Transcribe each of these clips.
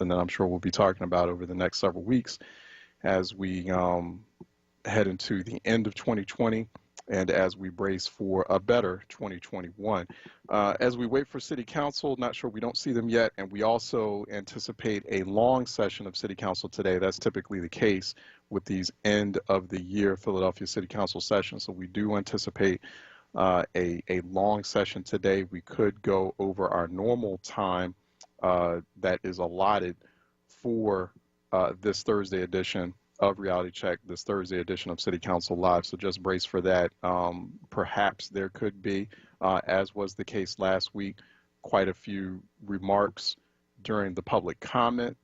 and that I'm sure we'll be talking about over the next several weeks as we head into the end of 2020 and as we brace for a better 2021. As we wait for City Council, not sure, we don't see them yet, and we also anticipate a long session of City Council today. That's typically the case with these end of the year Philadelphia City Council sessions. So we do anticipate a long session today. We could go over our normal time that is allotted for this Thursday edition of Reality Check, this Thursday edition of City Council Live. So just brace for that. Perhaps there could be, as was the case last week, quite a few remarks during the public comment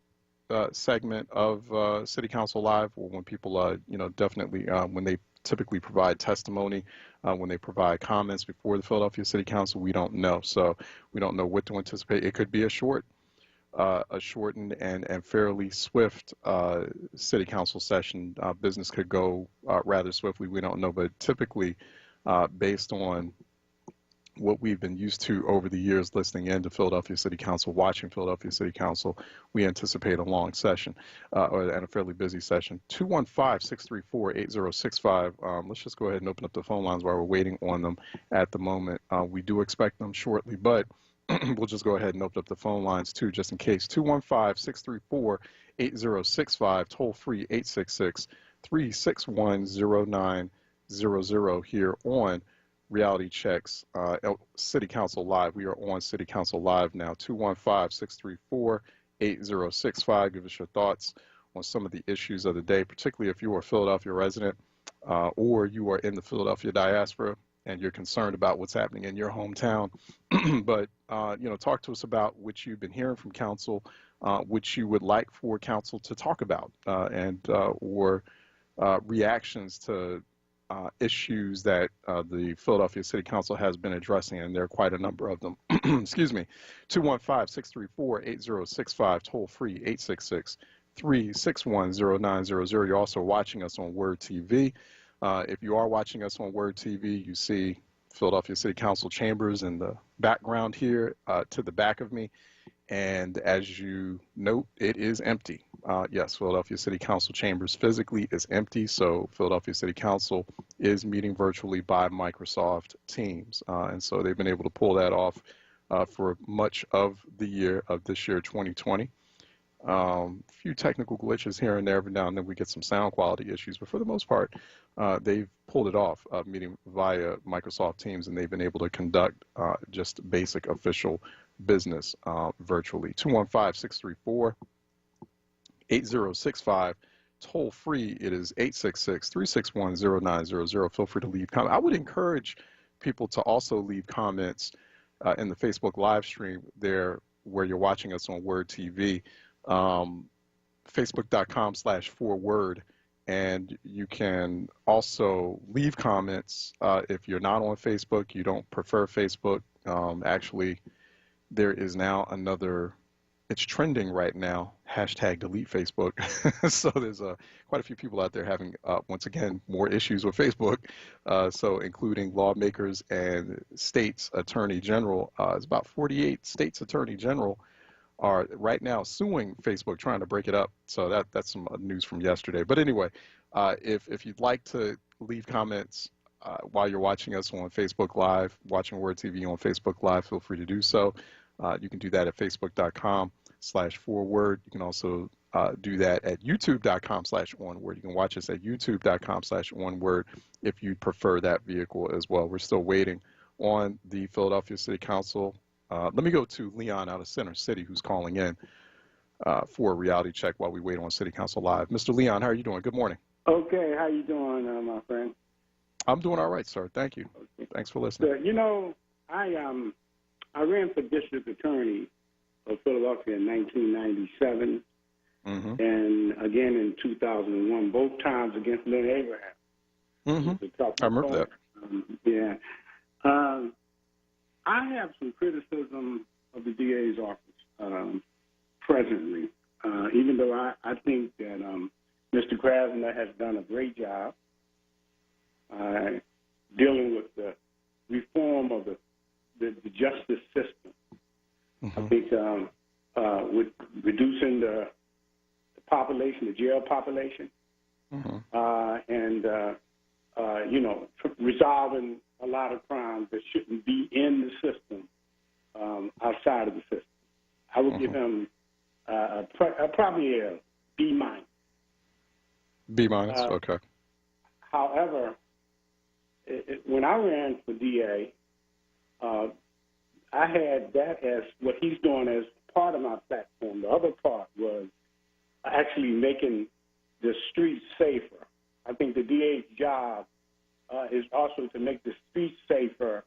segment of City Council Live, or when people, definitely when they typically provide testimony, when they provide comments before the Philadelphia City Council, we don't know. So we don't know what to anticipate. It could be a shortened and fairly swift City Council session. Business could go rather swiftly. We don't know, but typically, based on what we've been used to over the years listening in to Philadelphia City Council, watching Philadelphia City Council, we anticipate a long session and a fairly busy session. 215-634-8065. Let's just go ahead and open up the phone lines while we're waiting on them at the moment. We do expect them shortly, but we'll just go ahead and open up the phone lines too, just in case. 215-634-8065, toll free 866-361-0900 here on Reality Checks City Council Live. We are on City Council Live now. 215-634-8065. Give us your thoughts on some of the issues of the day, particularly if you are a Philadelphia resident or you are in the Philadelphia diaspora and you're concerned about what's happening in your hometown. But, talk to us about what you've been hearing from council, which you would like for council to talk about, or reactions to issues that the Philadelphia City Council has been addressing, and there are quite a number of them. Excuse me. 215-634-8065, toll free 866-361-0900. You're also watching us on WURD TV. If you are watching us on WURD TV, you see Philadelphia City Council chambers in the background here to the back of me. And as you note, it is empty. Yes, Philadelphia City Council chambers physically is empty. So Philadelphia City Council is meeting virtually by Microsoft Teams. And so they've been able to pull that off for much of the year of this year, 2020. A few technical glitches here and there. Every now and then we get some sound quality issues, but for the most part, they've pulled it off, meeting via Microsoft Teams, and they've been able to conduct just basic official business virtually. 215-634-8065, toll free. It is 866-361-0900. Feel free to leave comments. I would encourage people to also leave comments in the Facebook live stream there where you're watching us on WURD TV. Facebook.com/4word, and you can also leave comments if you're not on Facebook, you don't prefer Facebook. Actually, there is now another, it's trending right now, #delete Facebook. So there's quite a few people out there having, once again, more issues with Facebook. So including lawmakers and states attorney general. It's about 48 states attorney general are right now suing Facebook, trying to break it up. So that's some news from yesterday. But anyway, if you'd like to leave comments while you're watching us on Facebook Live, watching WURD TV on Facebook Live, feel free to do so. You can do that at facebook.com/4word. You can also do that at youtube.com/onWURD. You can watch us at youtube.com/onWURD if you prefer that vehicle as well. We're still waiting on the Philadelphia City Council. Let me go to Leon out of Center City, who's calling in for a reality check while we wait on City Council Live. Mr. Leon, how are you doing? Good morning. Okay, how you doing, my friend? I'm doing all right, sir. Thank you. Okay. Thanks for listening. So, I ran for district attorney of Philadelphia in 1997, and again in 2001, both times against Lynn Abraham. I remember that. Yeah. I have some criticism of the DA's office presently, even though I think that Mr. Krasner has done a great job dealing with the reform of the justice system. I think with reducing the population, the jail population, and resolving a lot of crimes that shouldn't be in the system, outside of the system. I would give him probably a B minus. B minus, okay. However, when I ran for DA, I had that as what he's doing as part of my platform. The other part was actually making the streets safer. I think the DA's job is also to make the streets safer,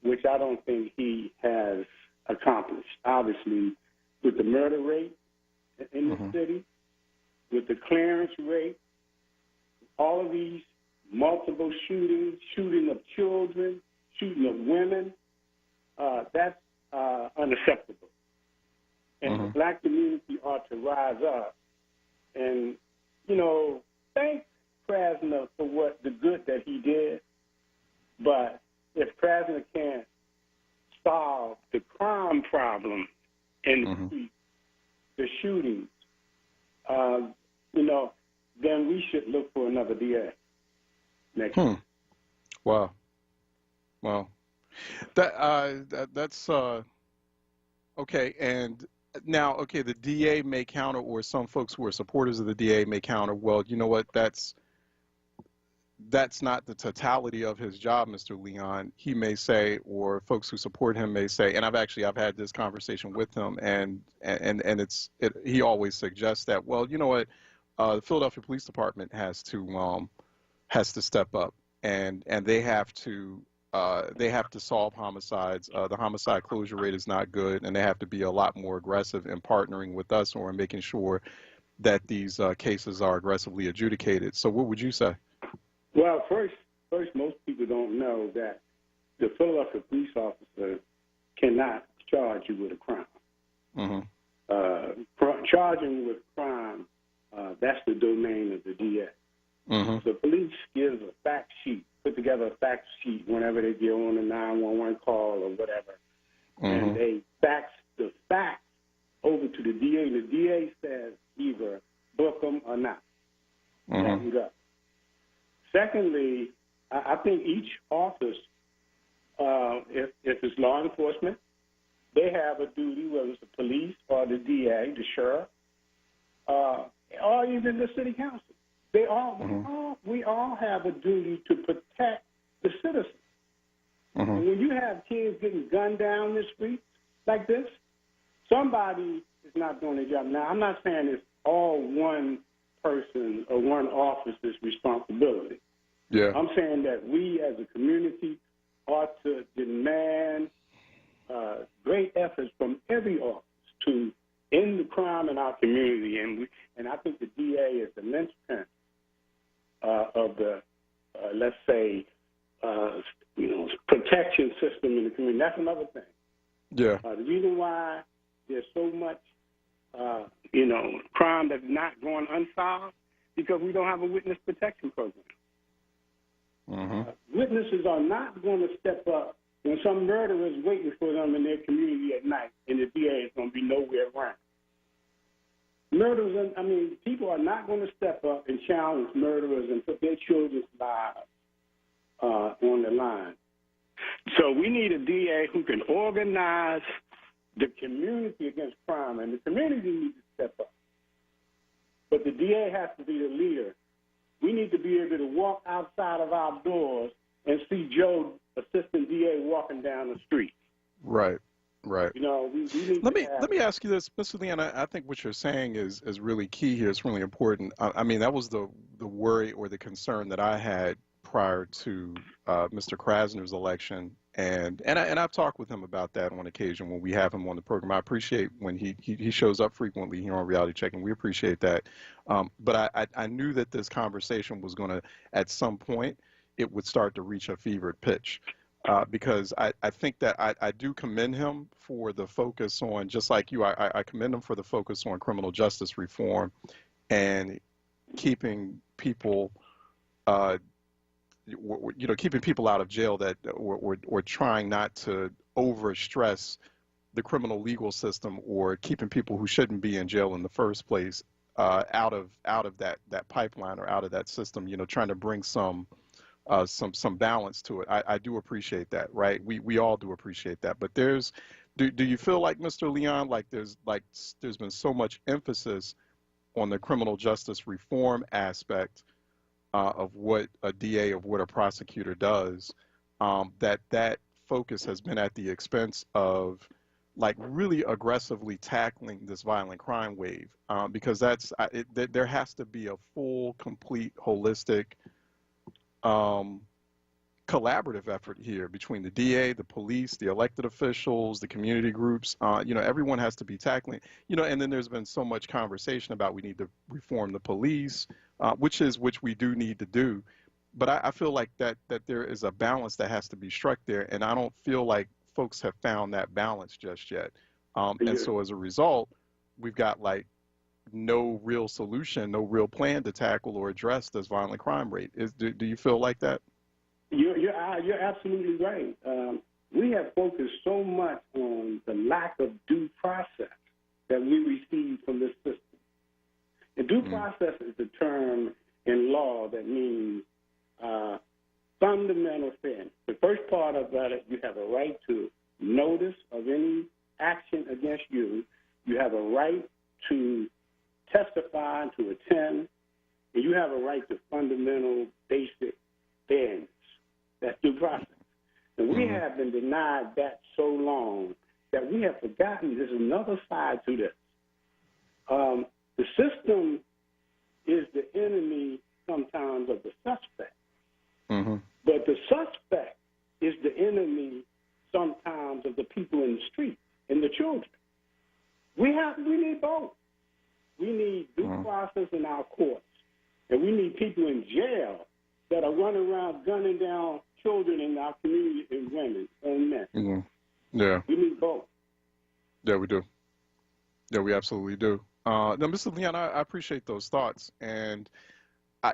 which I don't think he has accomplished. Obviously, with the murder rate in the city, with the clearance rate, all of these multiple shootings, shooting of children, shooting of women, that's unacceptable. And the black community ought to rise up and, thank Krasner for the good that he did. But if Krasner can't solve the crime problem in the streets, the shootings, then we should look for another DA next year. Wow. Wow. That's okay. And now, okay, the DA may counter, or some folks who are supporters of the DA may counter, well, you know what, that's not the totality of his job, Mr. Leon. He may say, or folks who support him may say, and I've had this conversation with him, and he always suggests that, well, you know what, the Philadelphia Police Department has to step up, and they have to solve homicides. The homicide closure rate is not good, and they have to be a lot more aggressive in partnering with us or in making sure that these cases are aggressively adjudicated. So what would you say? Well, first, most people don't know that the Philadelphia police officer cannot charge you with a crime. Charging with crime, that's the domain of the DA. The police gives a fact sheet, put together a fact sheet whenever they get on a 911 call or whatever, and they fax the facts over to the DA. The DA says either book them or not. Let them go. Secondly, I think each office, if it's law enforcement, they have a duty, whether it's the police or the DA, the sheriff, or even the city council. We all have a duty to protect the citizens. And when you have kids getting gunned down in the streets like this, somebody is not doing their job. Now, I'm not saying it's all one person or one officer's responsibility. Yeah. I'm saying that we as a community ought to demand great efforts from every office to end the crime in our community. And I think the DA is the linchpin of the, let's say, protection system in the community. That's another thing. Yeah. The reason why there's so much, crime that's not going unsolved, because we don't have a witness protection program. Witnesses are not going to step up when some murderer is waiting for them in their community at night, and the DA is going to be nowhere around. People are not going to step up and challenge murderers and put their children's lives on the line. So we need a DA who can organize the community against crime, and the community needs to step up. But the DA has to be the leader. We need to be able to walk outside of our doors and see Joe, assistant DA, walking down the street. Right. Right. We need let me ask you this, Mr. Leon. I think what you're saying is really key here. It's really important. That was the worry or the concern that I had prior to Mr. Krasner's election, and I've talked with him about that on occasion when we have him on the program. I appreciate when he shows up frequently here on Reality Check, and we appreciate that. But I knew that this conversation was going to, at some point, it would start to reach a fevered pitch. Because I think that I do commend him for the focus on, just like you, I commend him for the focus on criminal justice reform and keeping people, keeping people out of jail that, or trying not to overstress the criminal legal system, or keeping people who shouldn't be in jail in the first place out of that pipeline or out of that system. Trying to bring some balance to it. I do appreciate that, right? We all do appreciate that. But do you feel like, Mr. Leon, like there's been so much emphasis on the criminal justice reform aspect of what a DA, of what a prosecutor does, that focus has been at the expense of like really aggressively tackling this violent crime wave, because there has to be a full, complete, holistic, collaborative effort here between the DA, the police, the elected officials, the community groups. Everyone has to be tackling. And then there's been so much conversation about we need to reform the police, which we do need to do. But I feel like that there is a balance that has to be struck there, and I don't feel like folks have found that balance just yet. And so as a result, we've got like no real solution, no real plan to tackle or address this violent crime rate. Do you feel like that? You're absolutely right. We have focused so much on the lack of due process that we receive from this system. And due process is the term in law that means fundamental fairness. The first part of that is you have a right to notice of any action against you. You have a right to testify and to attend, and you have a right to fundamental basic fairness. That's due process. And we have been denied that so long that we have forgotten there's another side to this. The system is the enemy sometimes of the suspect. But the suspect is the enemy sometimes of the people in the street and the children. We need both. We need due process in our courts, and we need people in jail that are running around gunning down children in our community and women and men. Yeah. We need both. Yeah, we do. Yeah, we absolutely do. Now, Mr. Leon, I appreciate those thoughts. And,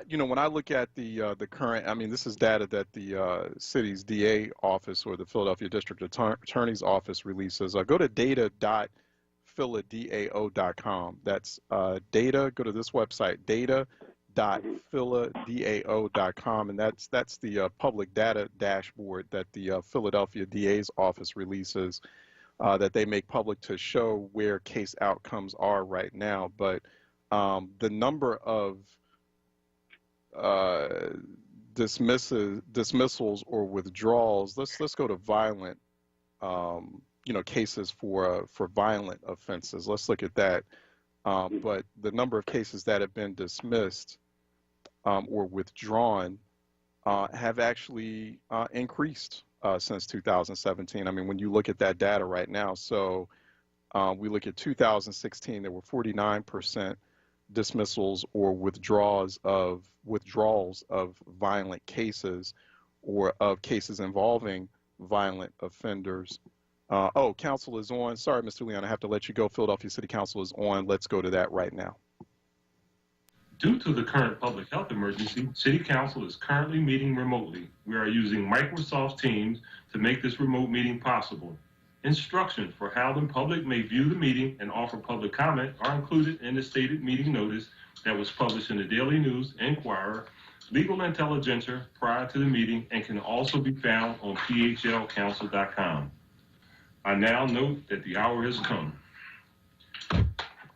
when I look at the current, this is data that the city's DA office or the Philadelphia District Attorney's Office releases. Go to data.philadao.com. That's data. Go to this website, data.philadao.com, and that's the public data dashboard that the Philadelphia DA's office releases, that they make public to show where case outcomes are right now. But the number of dismissals or withdrawals, let's go to violent cases for violent offenses. Let's look at that. But the number of cases that have been dismissed or withdrawn have actually increased since 2017. When you look at that data right now, so we look at 2016, there were 49% dismissals or withdrawals of violent cases or of cases involving violent offenders. Council is on. Sorry, Mr. Leon, I have to let you go. Philadelphia City Council is on. Let's go to that right now. Due to the current public health emergency, City Council is currently meeting remotely. We are using Microsoft Teams to make this remote meeting possible. Instructions for how the public may view the meeting and offer public comment are included in the stated meeting notice that was published in the Daily News, Enquirer, Legal Intelligencer prior to the meeting, and can also be found on phlcouncil.com. I now note that the hour has come.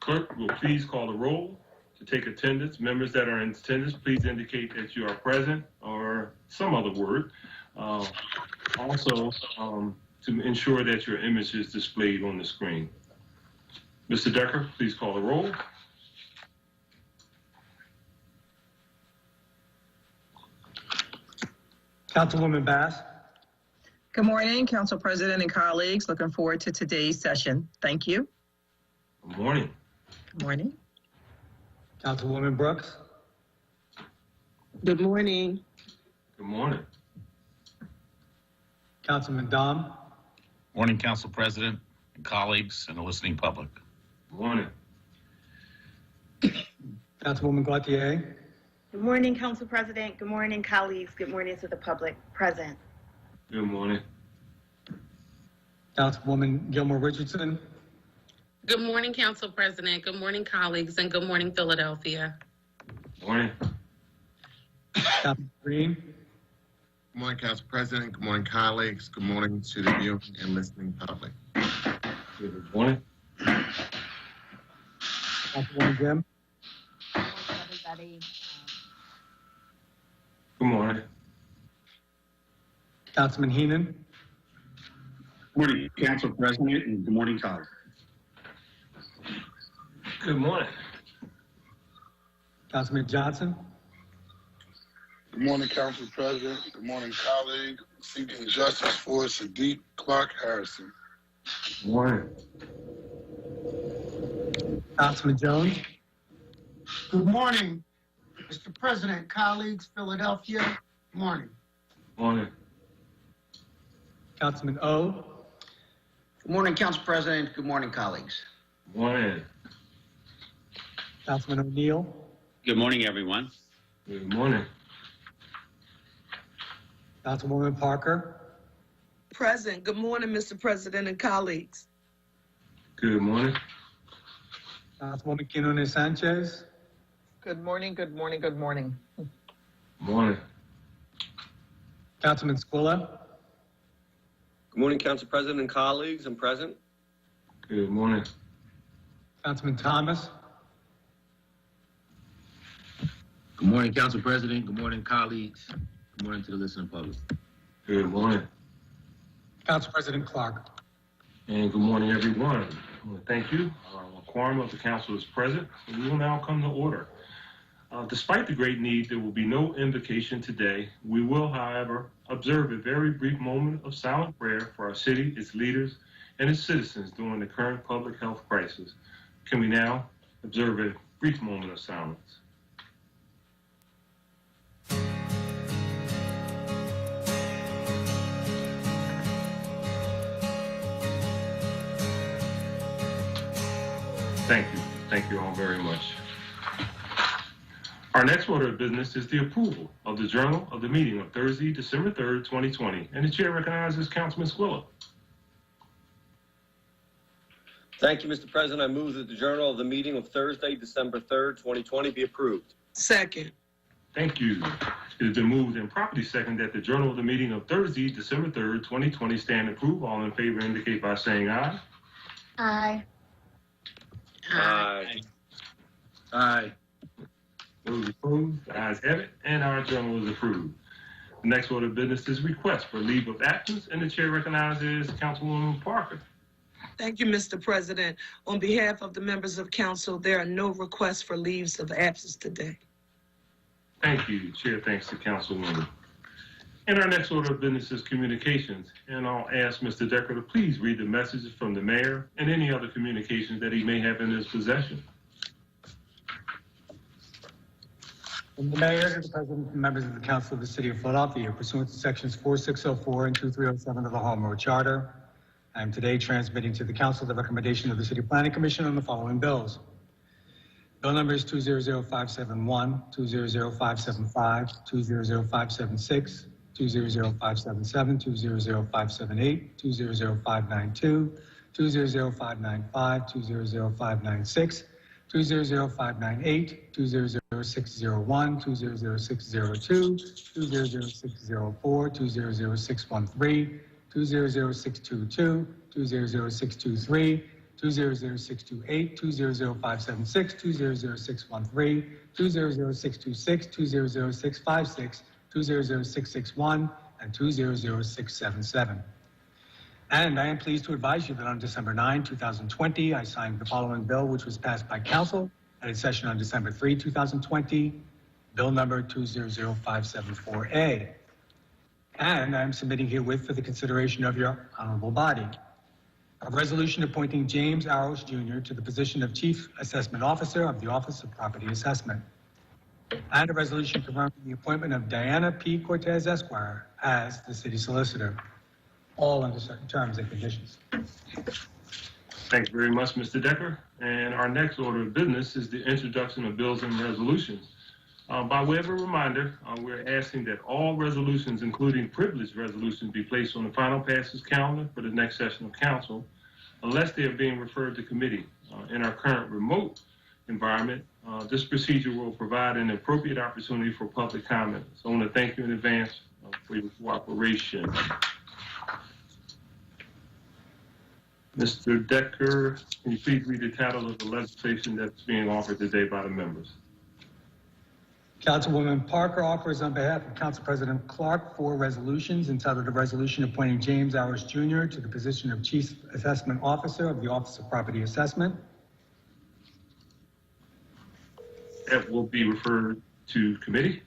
Clerk will please call the roll to take attendance. Members that are in attendance, please indicate that you are present or some other word. Also, to ensure that your image is displayed on the screen. Mr. Decker, please call the roll. Councilwoman Bass. Good morning, Council President and colleagues. Looking forward to today's session. Thank you. Good morning. Good morning. Councilwoman Brooks. Good morning. Good morning. Councilman Dom. Morning, Council President and colleagues and the listening public. Good morning. Councilwoman Gauthier. Good morning, Council President. Good morning, colleagues. Good morning to the public present. Good morning. Councilwoman Gilmore Richardson, Good morning, Council President. Good morning, colleagues, and good morning, Philadelphia. Morning. Councilman Green, Good morning, Council President. Good morning, colleagues. Good morning to the viewing and listening public. Good morning. Councilwoman Jim, Everybody. Good morning. Councilman Heenan, Good morning, Council President, and good morning, colleagues. Good morning. Councilman Johnson, Good morning, Council President. Good morning, colleague. Seeking justice for Sadiq Clark Harrison. Good morning. Councilman Jones, Good morning, Mr. President, colleagues, Philadelphia. Good morning. Morning. Councilman O, Good morning, Council President. Good morning, colleagues. Morning. Councilman O'Neill, Good morning, everyone. Good morning. Councilwoman Parker, Present. Good morning, Mr. President and colleagues. Good morning. Councilwoman Quinones Sanchez, Good morning, good morning, good morning. Morning. Councilman Squilla, Good morning, Council President and colleagues. I'm present. Good morning. Councilman Thomas, Good morning, Council President. Good morning, colleagues. Good morning to the listening public. Good morning. Council President Clark. And good morning, everyone. I want to thank you. A quorum of the council is present, and we will now come to order. Despite the great need, there will be no invocation today. We will, however, observe a very brief moment of silent prayer for our city, its leaders, and its citizens during the current public health crisis. Can we now observe a brief moment of silence? Thank you. Thank you all very much. Our next order of business is the approval of the journal of the meeting of Thursday, December 3rd, 2020. And the chair recognizes Councilman Squilla. Thank you, Mr. President. I move that the journal of the meeting of Thursday, December 3rd, 2020 be approved. Second. Thank you. It has been moved and properly seconded that the journal of the meeting of Thursday, December 3rd, 2020 stand approved. All in favor indicate by saying aye. Aye. Aye. Aye. Those opposed, the ayes have it, and our journal is approved. The next order of business is request for leave of absence, and the chair recognizes Councilwoman Parker. Thank you, Mr. President. On behalf of the members of council, there are no requests for leaves of absence today. Thank you. Chair thanks the Councilwoman. And our next order of business is communications, and I'll ask Mr. Decker to please read the messages from the mayor and any other communications that he may have in his possession. From the mayor to the president and members of the council of the city of Philadelphia, pursuant to sections 4604 and 2307 of the Home Rule Charter, I am today transmitting to the council the recommendation of the City Planning Commission on the following bills. Bill numbers 200571, 200575, 200576, 200577, 200578, 200592, 200595, 200596, 200598, 200601, 200602, 200604, 200613, 200622, 200623, 200628, 200576, 200613, 200626, 200656, 200661, and 200677. And I am pleased to advise you that on December 9, 2020, I signed the following bill, which was passed by council at its session on December 3, 2020, bill number 200574A. And I am submitting herewith for the consideration of your honorable body a resolution appointing James Arrows Jr. to the position of Chief Assessment Officer of the Office of Property Assessment, and a resolution confirming the appointment of Diana P. Cortez, Esquire, as the city solicitor, all under certain terms and conditions. Thank you very much, Mr. Decker. And our next order of business is the introduction of bills and resolutions. By way of a reminder, we're asking that all resolutions, including privileged resolutions, be placed on the final passes calendar for the next session of council, unless they are being referred to committee. In our current remote environment, this procedure will provide an appropriate opportunity for public comment. So I want to thank you in advance for your cooperation. Mr. Decker, can you please read the title of the legislation that's being offered today by the members? Councilwoman Parker offers on behalf of Council President Clark 4 resolutions entitled a resolution appointing James Hours Jr. to the position of Chief Assessment Officer of the Office of Property Assessment. That will be referred to committee.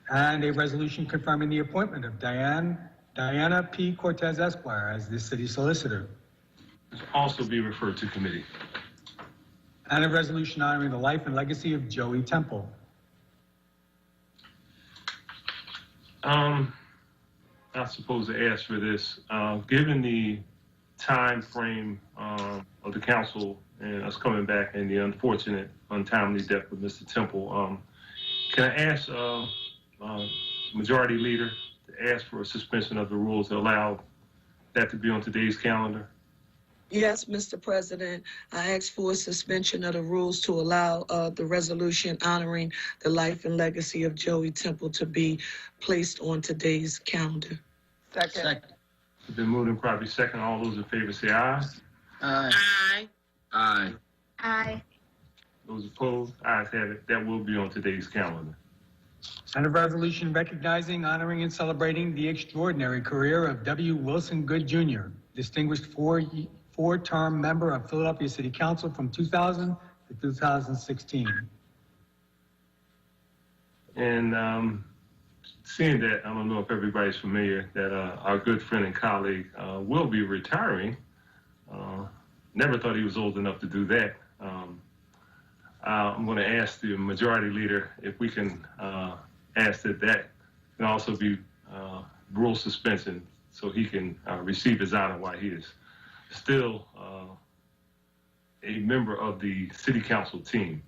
And a resolution confirming the appointment of Diana P. Cortez Esquire as the city solicitor. It will also be referred to committee. And a resolution honoring the life and legacy of Joey Temple. Not supposed to ask for this. Given the time frame of the council and us coming back and the unfortunate, untimely death of Mr. Temple, can I ask Majority Leader to ask for a suspension of the rules to allow that to be on today's calendar? Yes, Mr. President, I ask for a suspension of the rules to allow the resolution honoring the life and legacy of Joey Temple to be placed on today's calendar. Second. It's been moved and probably second. All those in favor say aye. Aye. Aye. Aye. Aye. Those opposed, ayes have it. That will be on today's calendar. And a resolution recognizing, honoring, and celebrating the extraordinary career of W. Wilson Good Jr., distinguished four-term member of Philadelphia City Council from 2000 to 2016. And seeing that, I don't know if everybody's familiar, that our good friend and colleague will be retiring. Never thought he was old enough to do that. I'm going to ask the Majority Leader if we can ask that can also be rule suspension so he can receive his honor while he is still a member of the City Council team.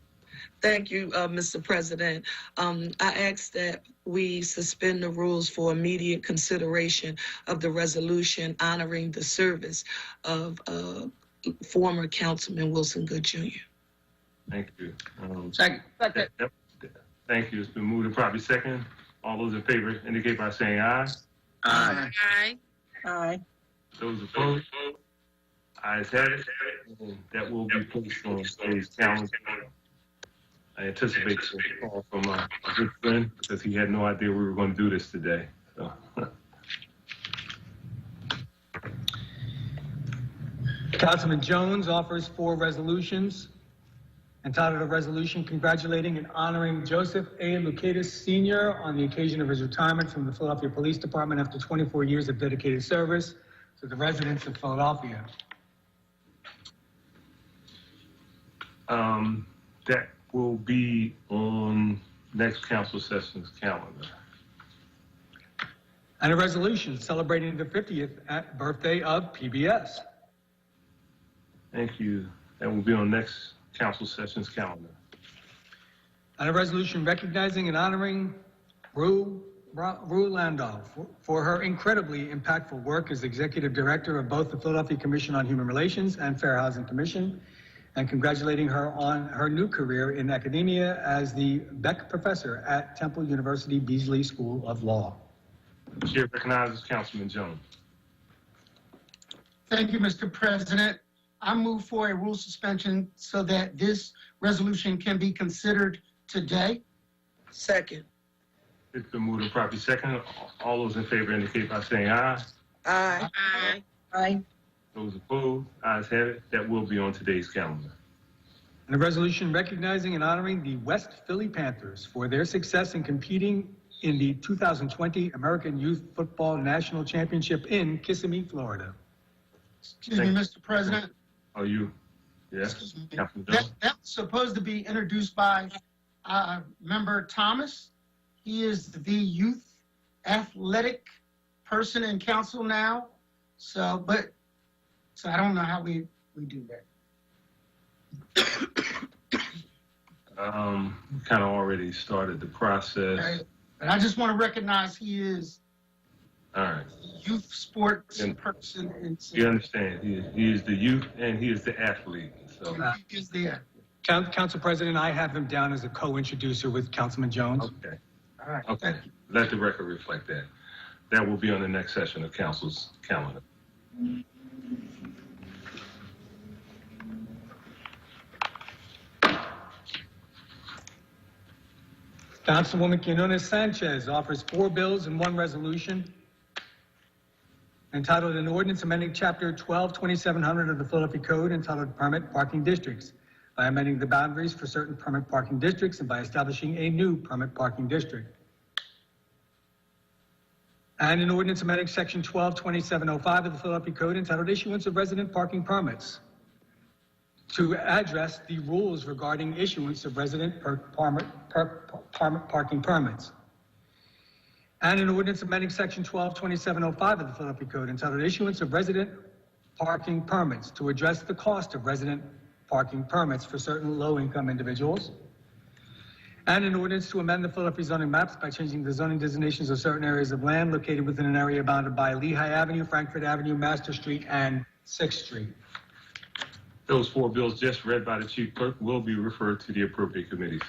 Thank you, Mr. President. I ask that we suspend the rules for immediate consideration of the resolution honoring the service of former Councilman Wilson Good Jr. Thank you. Second. Yep. Thank you. It's been moved and probably second. All those in favor indicate by saying aye. Aye. Aye. Aye. Those opposed, ayes have it. And that will be placed on today's calendar. I anticipate a call from a good friend because he had no idea we were going to do this today. So. Councilman Jones offers 4 resolutions entitled a resolution congratulating and honoring Joseph A. Lucatus Sr. on the occasion of his retirement from the Philadelphia Police Department after 24 years of dedicated service to the residents of Philadelphia. That will be on next council session's calendar. And a resolution celebrating the 50th birthday of PBS. Thank you. That will be on next council session's calendar. And a resolution recognizing and honoring Rue Landau for her incredibly impactful work as Executive Director of both the Philadelphia Commission on Human Relations and Fair Housing Commission, and congratulating her on her new career in academia as the Beck Professor at Temple University Beasley School of Law. The chair recognizes Councilman Jones. Thank you, Mr. President. I move for a rule suspension so that this resolution can be considered today. Second. It's been moved and properly second. All those in favor indicate by saying aye. Aye. Aye. Aye. Those opposed, ayes have it. That will be on today's calendar. And a resolution recognizing and honoring the West Philly Panthers for their success in competing in the 2020 American Youth Football National Championship in Kissimmee, Florida. Excuse me, Mr. President. Oh, you? Yes. Excuse me. Councilman Jones. That's supposed to be introduced by Member Thomas. He is the youth athletic person in council now. So I don't know how we do that. Kind of already started the process. Okay. And I just want to recognize he is All right. youth sports person. You understand? He is the youth and he is the athlete. So He is the Council President, I have him down as a co-introducer with Councilman Jones. okay. All right. Okay. Let the record reflect that. That will be on the next session of council's calendar. Councilwoman Quinones Sanchez offers 4 bills and 1 resolution entitled an ordinance amending Chapter 122700 of the Philadelphia Code entitled Permit Parking Districts by amending the boundaries for certain permit parking districts and by establishing a new permit parking district. And an ordinance amending Section 122705 of the Philadelphia Code entitled Issuance of Resident Parking Permits to address the rules regarding issuance of resident parking permits. And an ordinance amending Section 122705 of the Philadelphia Code entitled Issuance of Resident Parking Permits to address the cost of resident parking permits for certain low-income individuals. And an ordinance to amend the Philadelphia zoning maps by changing the zoning designations of certain areas of land located within an area bounded by Lehigh Avenue, Frankfurt Avenue, Master Street, and 6th Street. Those 4 bills just read by the chief clerk will be referred to the appropriate committees.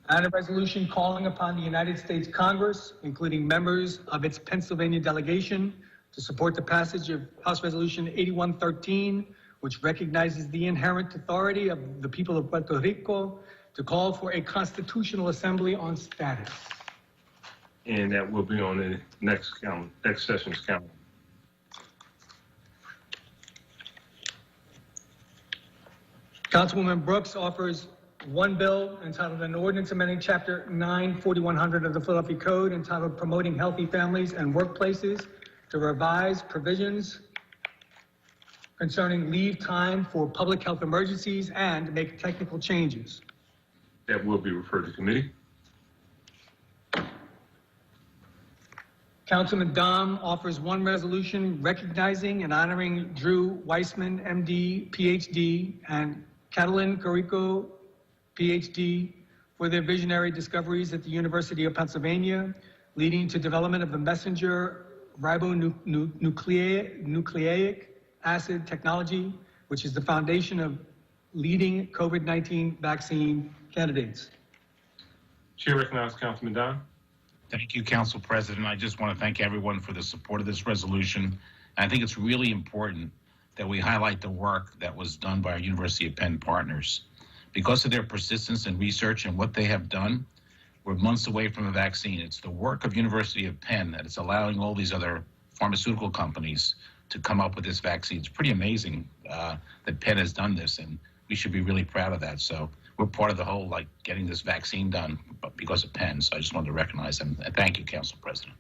And a resolution calling upon the United States Congress, including members of its Pennsylvania delegation, to support the passage of House Resolution 8113, which recognizes the inherent authority of the people of Puerto Rico to call for a constitutional assembly on status. And that will be on the next session's calendar. Councilwoman Brooks offers 1 bill entitled an ordinance amending Chapter 94100 of the Philadelphia Code entitled Promoting Healthy Families and Workplaces to revise provisions concerning leave time for public health emergencies and make technical changes. That will be referred to committee. Councilman Dom offers 1 resolution recognizing and honoring Drew Weissman, MD, PhD, and Catalin Carrico, PhD, for their visionary discoveries at the University of Pennsylvania, leading to development of the messenger ribonucleic acid technology, which is the foundation of leading COVID-19 vaccine candidates. Chair recognizes Councilman Don. Thank you, Council President. I just want to thank everyone for the support of this resolution. I think it's really important that we highlight the work that was done by our University of Penn partners. Because of their persistence in research and what they have done, we're months away from a vaccine. It's the work of University of Penn that is allowing all these other pharmaceutical companies to come up with this vaccine. It's pretty amazing that Penn has done this, and we should be really proud of that. So we're part of the whole, getting this vaccine done because of Penn. So I just wanted to recognize them. And thank you, Council President.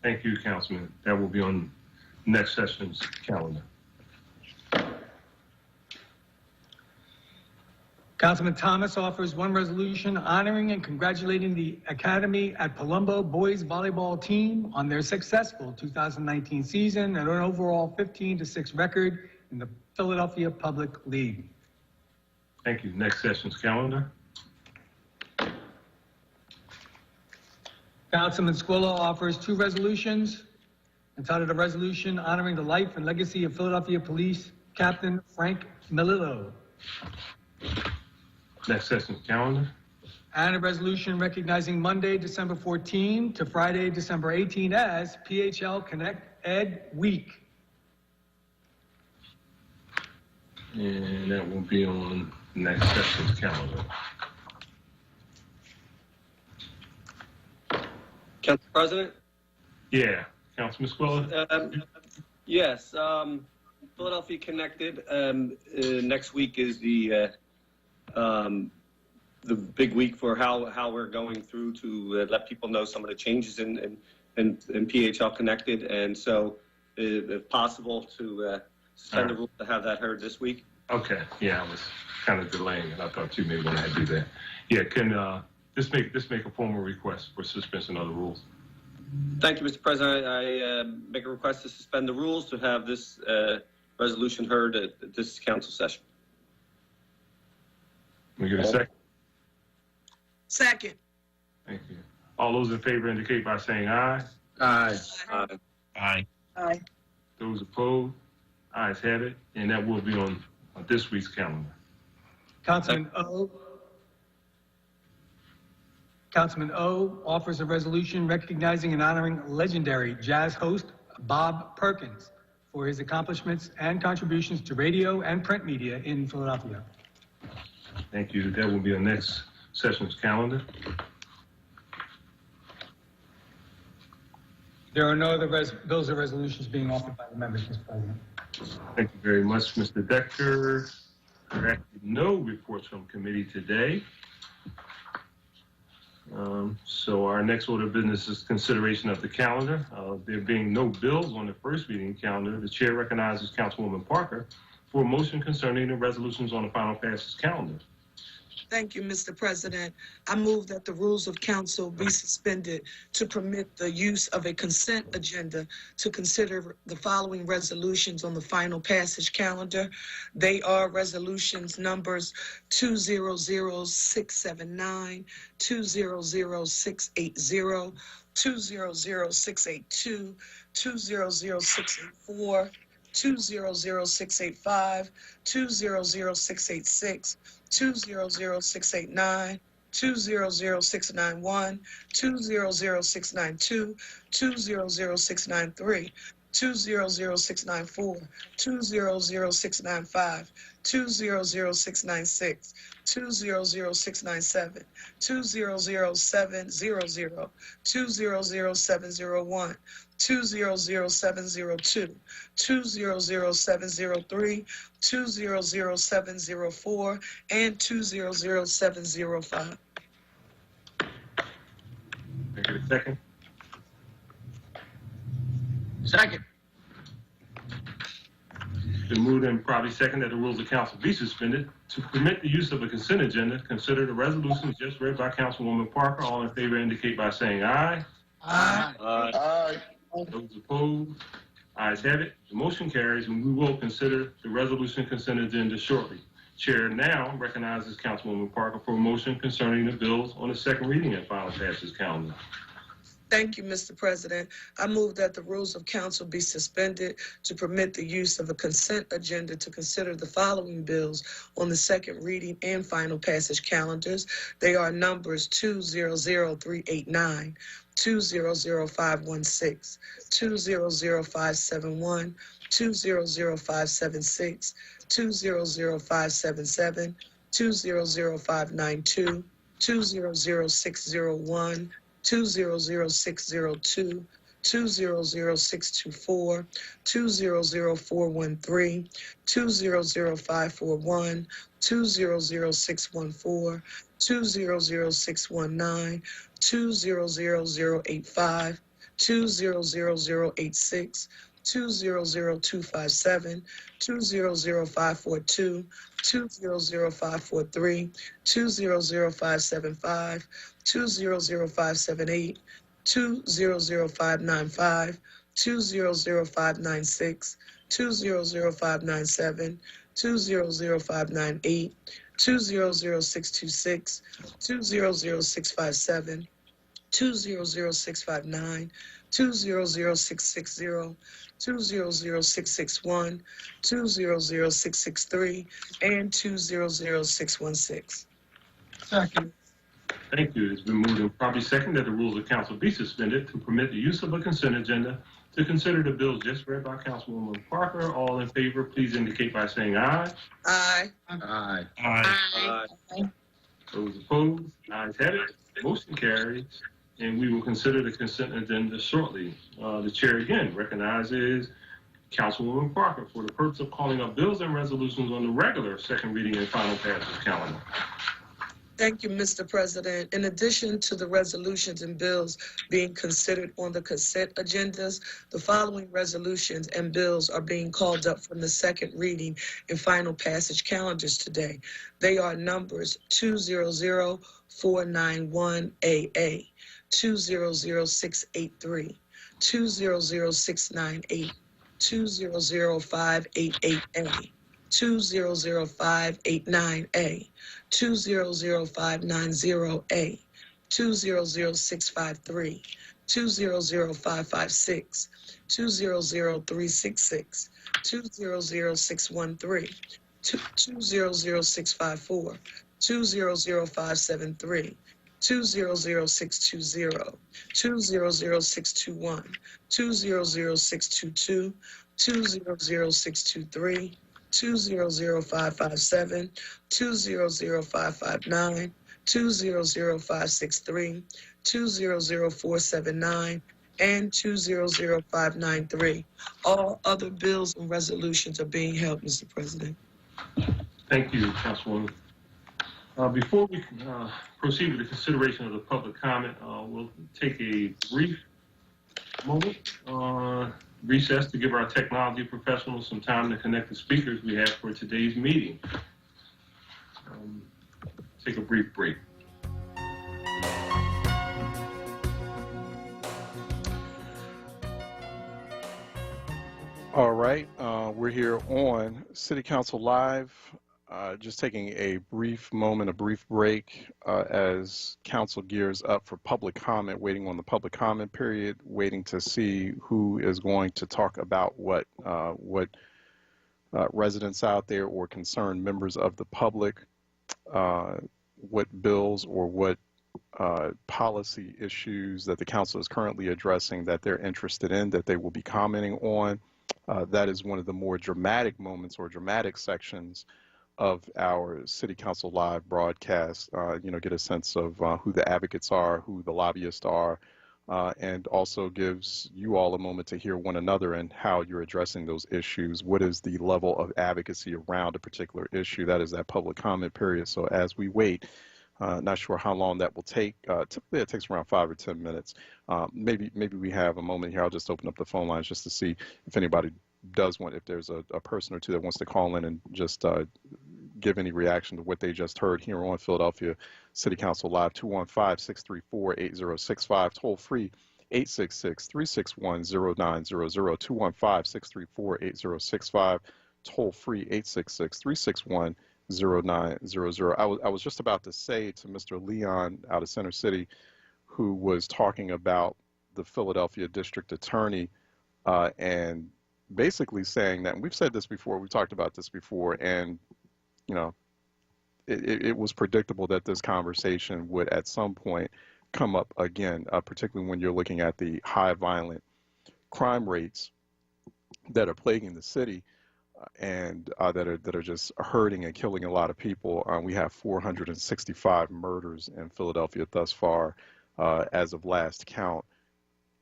Thank you, Councilman. That will be on next session's calendar. Councilman Thomas offers 1 resolution honoring and congratulating the Academy at Palumbo boys volleyball team on their successful 2019 season and an overall 15-6 record in the Philadelphia Public League. Thank you. Next session's calendar. Councilman Squilla offers 2 resolutions entitled a resolution honoring the life and legacy of Philadelphia Police Captain Frank Melillo. Next session's calendar. And a resolution recognizing Monday, December 14 to Friday, December 18 as PHL Connect Ed Week. And that will be on next session's calendar. Council President? Yeah, Councilman Squilla? Yes, Philadelphia Connected. Next week is the big week for how we're going through to let people know some of the changes in PHL Connected. And so if possible to suspend the rule to have that heard this week. Okay, yeah, I was kind of delaying it. I thought you may want to do that. Yeah, can this make a formal request for suspension of the rules? Thank you, Mr. President. I make a request to suspend the rules to have this resolution heard at this council session. Can we get a second? Second. Thank you. All those in favor indicate by saying aye. Aye. Aye. Aye. Aye. Those opposed, ayes have it, and that will be on this week's calendar. Councilman O offers a resolution recognizing and honoring legendary jazz host Bob Perkins for his accomplishments and contributions to radio and print media in Philadelphia. Thank you. That will be on next session's calendar. There are no other bills or resolutions being offered by the members, Mr. President. Thank you very much, Mr. Decker. There are actually no reports from committee today. So our next order of business is consideration of the calendar. There being no bills on the first reading calendar, the chair recognizes Councilwoman Parker for a motion concerning the resolutions on the final passage calendar. Thank you, Mr. President. I move that the rules of council be suspended to permit the use of a consent agenda to consider the following resolutions on the final passage calendar. They are resolutions numbers 200679, 200680, 200682, 200684, 200685, 200686, 200689, 200691, 200692, 200693, 200694, 200695, 200696, 200697, 200700, 200701, 200702, 200703, 200704, and 200705. Can I get a second? Second. Been moved and probably second that the rules of council be suspended to permit the use of a consent agenda. Consider the resolutions just read by Councilwoman Parker. All in favor indicate by saying aye. Aye. Aye. Those opposed, ayes have it. The motion carries, and we will consider the resolution consent agenda shortly. Chair now recognizes Councilwoman Parker for a motion concerning the bills on the second reading and final passage calendar. Thank you, Mr. President. I move that the rules of council be suspended to permit the use of a consent agenda to consider the following bills on the second reading and final passage calendars. They are numbers 200389, 200516, 200571, 200576, 200577, 200592, 200601, 200602, 200624, 200413, 200541, 200614, 200619, 200085, 200086, 200257, 200542, 200543, 200575, 200578, 200595, 200596, 200597, 200598, 200626, 200657, 200659, 200660, 200661, 200663, and 200616. Second. Thank you. It's been moved and probably second that the rules of council be suspended to permit the use of a consent agenda to consider the bills just read by Councilwoman Parker. All in favor, please indicate by saying aye. Aye. Aye. Aye. Those opposed, ayes have it. Motion carries, and we will consider the consent agenda shortly. The chair again recognizes Councilwoman Parker for the purpose of calling up bills and resolutions on the regular second reading and final passage calendar. Thank you, Mr. President. In addition to the resolutions and bills being considered on the consent agendas, the following resolutions and bills are being called up from the second reading and final passage calendars today. They are numbers 200491AA, 200683, 200698, 200588A, 200589A, 200590A, 200653, 200556, 200366, 200613, 200654, 200573, 200620, 200621, 200622, 200623, 200557, 200559, 200563, 200479, and 200593. All other bills and resolutions are being held, Mr. President. Thank you, Councilwoman. Before we proceed with the consideration of the public comment, we'll take a brief moment, recess to give our technology professionals some time to connect the speakers we have for today's meeting. Take a brief break. All right, we're here on City Council Live. Just taking a brief moment, a brief break as council gears up for public comment, waiting on the public comment period, waiting to see who is going to talk about what residents out there or concerned members of the public, what bills or what policy issues that the council is currently addressing that they're interested in, that they will be commenting on. That is one of the more dramatic moments or dramatic sections of our City Council Live broadcast, get a sense of who the advocates are, who the lobbyists are, and also gives you all a moment to hear one another and how you're addressing those issues. What is the level of advocacy around a particular issue? That is that public comment period. So as we wait, not sure how long that will take. Typically it takes around 5 or 10 minutes. Maybe we have a moment here. I'll just open up the phone lines just to see if anybody does want, if there's a person or two that wants to call in and just give any reaction to what they just heard here on Philadelphia City Council Live. 215-634-8065, toll free 866-361-0900, 215-634-8065, toll free 866-361-0900. I was just about to say to Mr. Leon out of Center City, who was talking about the Philadelphia District Attorney and basically saying that, and we've said this before, we talked about this before, and it was predictable that this conversation would at some point come up again, particularly when you're looking at the high violent crime rates that are plaguing the city and that are just hurting and killing a lot of people. We have 465 murders in Philadelphia thus far as of last count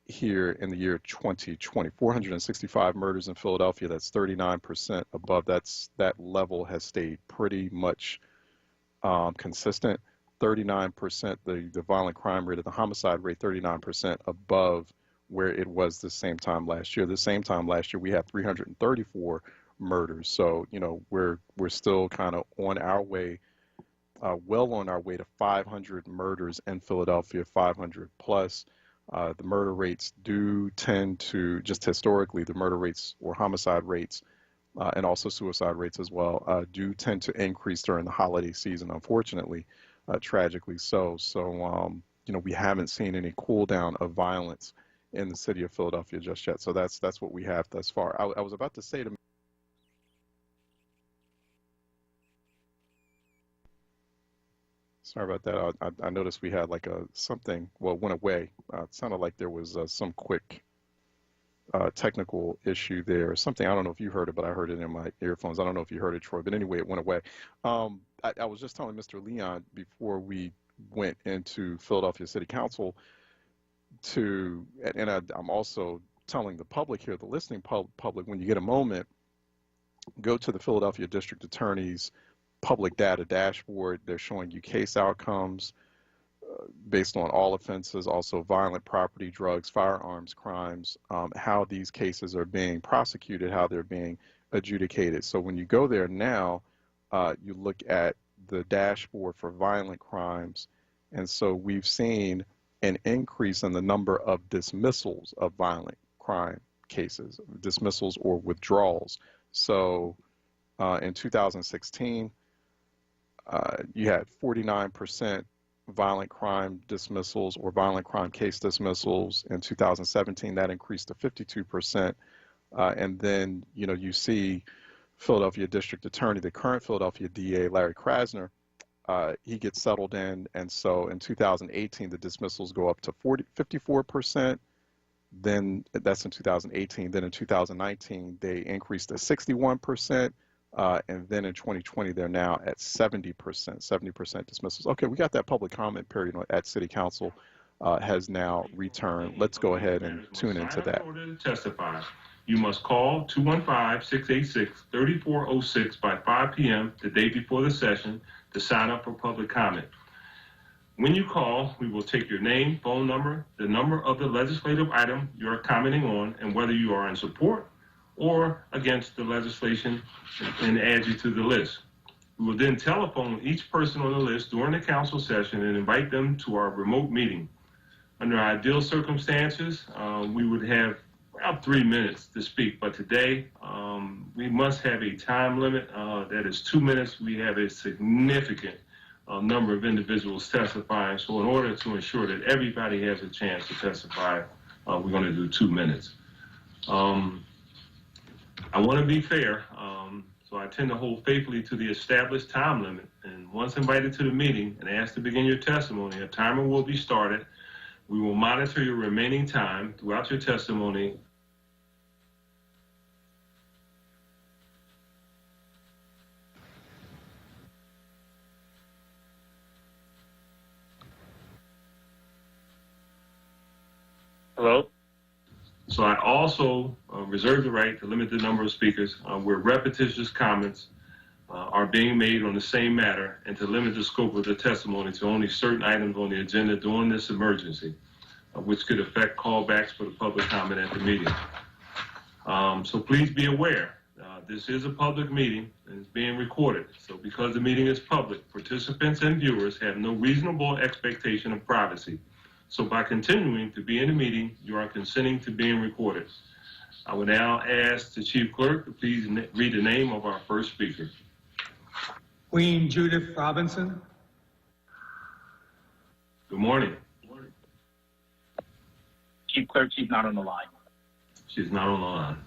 here in the year 2020. 465 murders in Philadelphia. That's 39% above. That level has stayed pretty much consistent. 39%, the violent crime rate, the homicide rate, 39% above where it was the same time last year. The same time last year, we had 334 murders. So, we're still kind of on our way, well on our way to 500 murders in Philadelphia, 500 plus. The murder rates do tend to, just historically, the murder rates or homicide rates and also suicide rates as well do tend to increase during the holiday season, unfortunately, tragically so. So, we haven't seen any cool down of violence in the city of Philadelphia just yet. So that's what we have thus far. I was about to say to Sorry about that. I noticed we had like something, well, it went away. It sounded like there was some quick technical issue there or something. I don't know if you heard it, but I heard it in my earphones. I don't know if you heard it, Troy, but anyway, it went away. I was just telling Mr. Leon before we went into Philadelphia City Council I'm also telling the public here, the listening public, when you get a moment, go to the Philadelphia District Attorney's public data dashboard. They're showing you case outcomes based on all offenses, also violent property, drugs, firearms crimes, how these cases are being prosecuted, how they're being adjudicated. So when you go there now, you look at the dashboard for violent crimes, and so we've seen an increase in the number of dismissals of violent crime cases, dismissals or withdrawals. So In 2016, you had 49% violent crime dismissals or violent crime case dismissals. In 2017, that increased to 52%. And then, you see Philadelphia District Attorney, the current Philadelphia DA, Larry Krasner, he gets settled in. And so in 2018, the dismissals go up to 54%. Then that's in 2018. Then in 2019, they increased to 61%. And then in 2020, they're now at 70% dismissals. Okay, we got that public comment period at City Council has now returned. Let's go ahead and tune into that. In order to testify, you must call 215-686-3406 by 5 p.m. the day before the session to sign up for public comment. When you call, we will take your name, phone number, the number of the legislative item you are commenting on, and whether you are in support or against the legislation, and add you to the list. We will then telephone each person on the list during the council session and invite them to our remote meeting. Under ideal circumstances, we would have about 3 minutes to speak, but today we must have a time limit that is 2 minutes. We have a significant number of individuals testifying, so in order to ensure that everybody has a chance to testify, we're going to do 2 minutes. I want to be fair, so I tend to hold faithfully to the established time limit, and once invited to the meeting and asked to begin your testimony, a timer will be started. We will monitor your remaining time throughout your testimony. Hello? So I also reserve the right to limit the number of speakers where repetitious comments are being made on the same matter, and to limit the scope of the testimony to only certain items on the agenda during this emergency, which could affect callbacks for the public comment at the meeting. So please be aware, this is a public meeting and it's being recorded. So because the meeting is public, participants and viewers have no reasonable expectation of privacy. So by continuing to be in the meeting, you are consenting to being recorded. I will now ask the Chief Clerk to please read the name of our first speaker. Queen Judith Robinson. Good morning. Chief Clerk, she's not on the line. She's not on the line.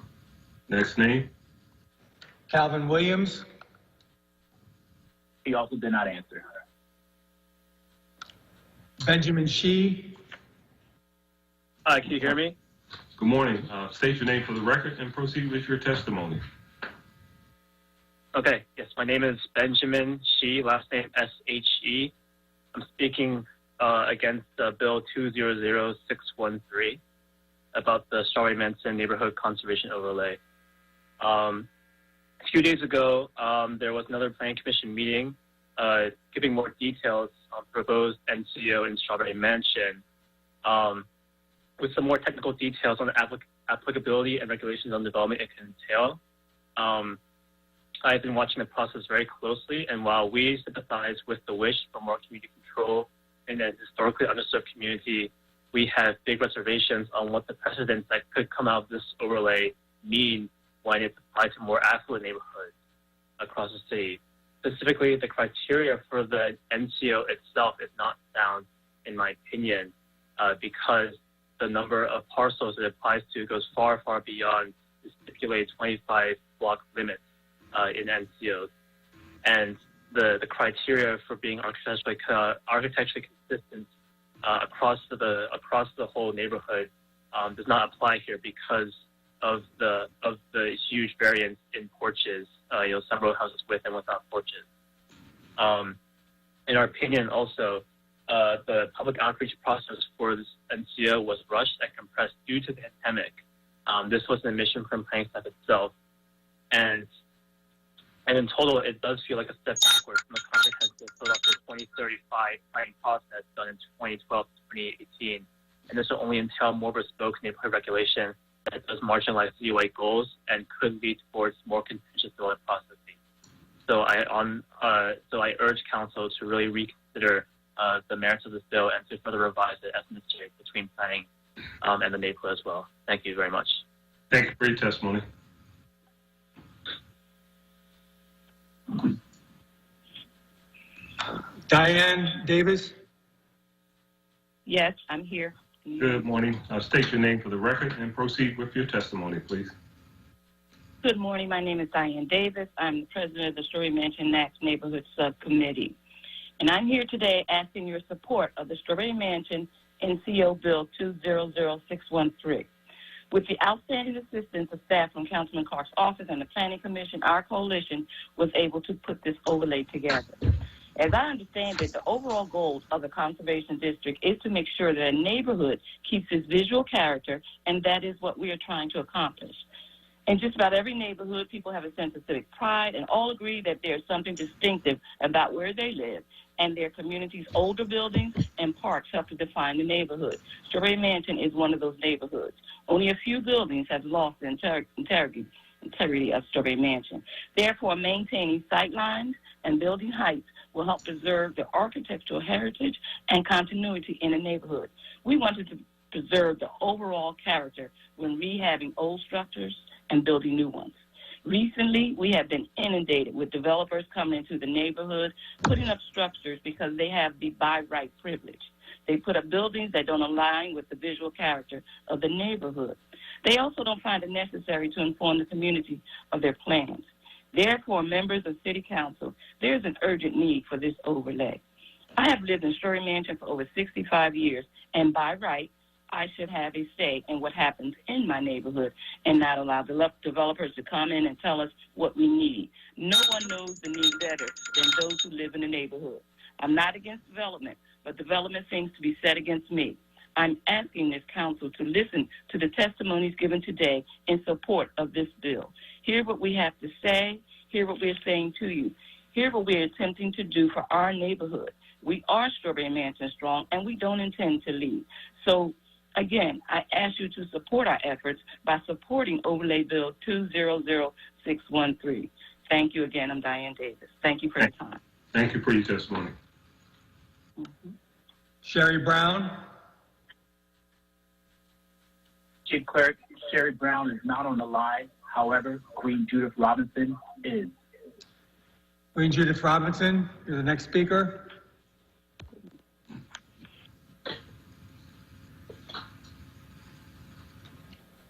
Next name? Calvin Williams. He also did not answer. Benjamin Shee. Can you hear me? Good morning. State your name for the record and proceed with your testimony. Okay, yes, my name is Benjamin Shee, last name S-H-E. I'm speaking against Bill 200613 about the Strawberry Mansion Neighborhood Conservation Overlay. A few days ago, there was another Planning Commission meeting giving more details on proposed NCO in Strawberry Mansion, with some more technical details on the applicability and regulations on development it can entail. I've been watching the process very closely, and while we sympathize with the wish for more community control in a historically underserved community, we have big reservations on what the precedents that could come out of this overlay mean when it's applied to more affluent neighborhoods across the city. Specifically, the criteria for the NCO itself is not sound, in my opinion, because the number of parcels it applies to goes far, far beyond the stipulated 25 block limits in NCOs. And the criteria for being architecturally consistent across the whole neighborhood does not apply here because of the huge variance in porches. Some row houses with and without porches. In our opinion, also, the public outreach process for this NCO was rushed and compressed due to the pandemic. This was an admission from planning staff itself, and in total, it does feel like a step backwards from the comprehensive Philadelphia 2035 planning process done in 2012 to 2018. And this will only entail more bespoke neighborhood regulation that does marginalize COA goals and could lead towards more contentious development processes. So I urge council to really reconsider the merits of this bill and to further revise it as necessary between planning and the neighborhood as well. Thank you very much. Thank you for your testimony. Diane Davis? Yes, I'm here. Good morning. State your name for the record and proceed with your testimony, please. Good morning. My name is Diane Davis. I'm the president of the Story Mansion Nax Neighborhood Subcommittee. And I'm here today asking your support of the Strawberry Mansion NCO Bill 200613. With the outstanding assistance of staff from Councilman Clark's office and the Planning Commission, our coalition was able to put this overlay together. As I understand it, the overall goal of the Conservation District is to make sure that a neighborhood keeps its visual character, and that is what we are trying to accomplish. In just about every neighborhood, people have a sense of civic pride and all agree that there's something distinctive about where they live, and their community's older buildings and parks help to define the neighborhood. Strawberry Mansion is one of those neighborhoods. Only a few buildings have lost the integrity of Strawberry Mansion. Therefore, maintaining sightlines and building heights will help preserve the architectural heritage and continuity in the neighborhood. We wanted to preserve the overall character when rehabbing old structures and building new ones. Recently, we have been inundated with developers coming into the neighborhood, putting up structures because they have the by right privilege. They put up buildings that don't align with the visual character of the neighborhood. They also don't find it necessary to inform the community of their plans. Therefore, members of City Council, there's an urgent need for this overlay. I have lived in Strawberry Mansion for over 65 years, and by right, I should have a say in what happens in my neighborhood and not allow developers to come in and tell us what we need. No one knows the need better than those who live in the neighborhood. I'm not against development, but development seems to be set against me. I'm asking this council to listen to the testimonies given today in support of this bill. Hear what we have to say. Hear what we're saying to you. Hear what we're attempting to do for our neighborhood. We are Strawberry Mansion strong, and we don't intend to leave. So, again, I ask you to support our efforts by supporting Overlay Bill 200613. Thank you again. I'm Diane Davis. Thank you for your time. Thank you for your testimony. Sherry Brown? Chief Clerk, Sherry Brown is not on the line. However, Queen Judith Robinson is. Queen Judith Robinson, you're the next speaker.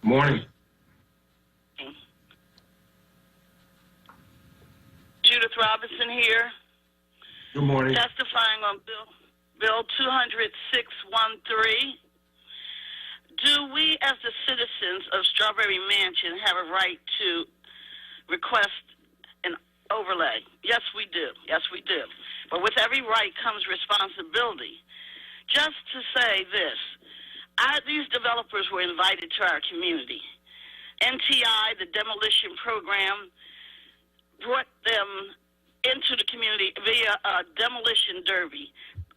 Morning. Judith Robinson here. Good morning. Testifying on Bill 200613. Do we, as the citizens of Strawberry Mansion, have a right to request an overlay? Yes, we do. Yes, we do. But with every right comes responsibility. Just to say this, these developers were invited to our community. NTI, the demolition program, brought them into the community via a demolition derby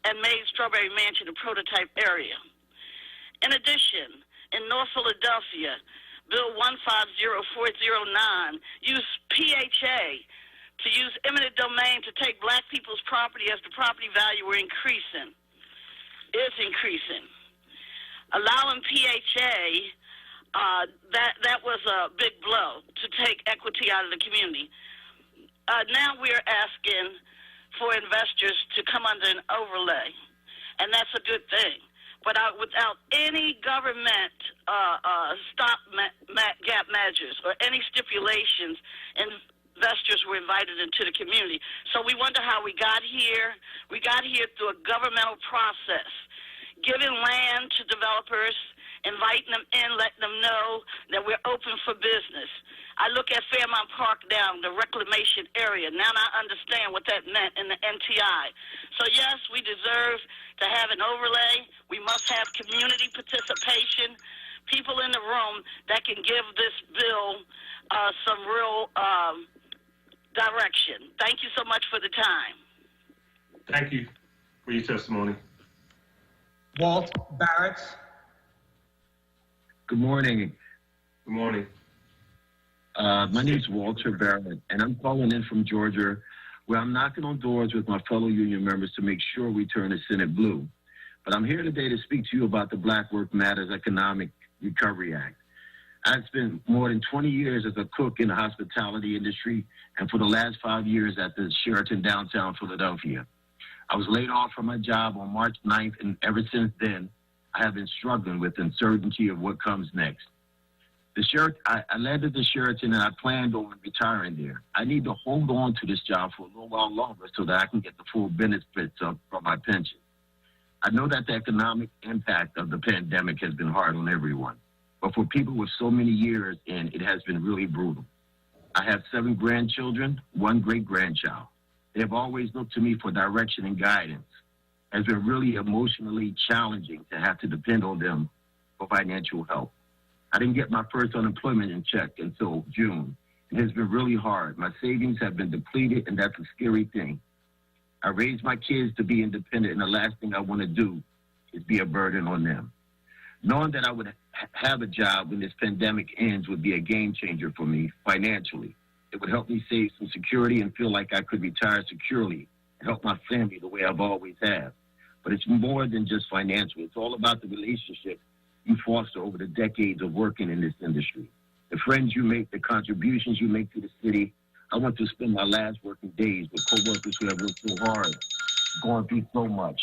and made Strawberry Mansion a prototype area. In addition, in North Philadelphia, Bill 150409 used PHA to use eminent domain to take black people's property as the property value is increasing. Allowing PHA, that was a big blow to take equity out of the community. Now we're asking for investors to come under an overlay, and that's a good thing. But without any government stopgap measures or any stipulations, investors were invited into the community. So we wonder how we got here. We got here through a governmental process, giving land to developers, inviting them in, letting them know that we're open for business. I look at Fairmount Park down, the reclamation area. Now I understand what that meant in the NTI. So yes, we deserve to have an overlay. We must have community participation, people in the room that can give this bill some real direction. Thank you so much for the time. Thank you for your testimony. Walt Barrett. Good morning. Good morning. My name is Walter Barrett, and I'm calling in from Georgia, where I'm knocking on doors with my fellow union members to make sure we turn the Senate blue. But I'm here today to speak to you about the Black Work Matters Economic Recovery Act. I've spent more than 20 years as a cook in the hospitality industry, and for the last 5 years at the Sheraton downtown Philadelphia. I was laid off from my job on March 9th, and ever since then, I have been struggling with uncertainty of what comes next. I landed the Sheraton, and I planned on retiring there. I need to hold on to this job for a little while longer so that I can get the full benefits from my pension. I know that the economic impact of the pandemic has been hard on everyone, but for people with so many years in, it has been really brutal. I have 7 grandchildren, 1 great-grandchild. They have always looked to me for direction and guidance. It has been really emotionally challenging to have to depend on them for financial help. I didn't get my first unemployment check until June. It has been really hard. My savings have been depleted, and that's a scary thing. I raised my kids to be independent, and the last thing I want to do is be a burden on them. Knowing that I would have a job when this pandemic ends would be a game changer for me financially. It would help me save some security and feel like I could retire securely and help my family the way I've always have. But it's more than just financial. It's all about the relationship you foster over the decades of working in this industry. The friends you make, the contributions you make to the city. I want to spend my last working days with coworkers who have worked so hard, going through so much.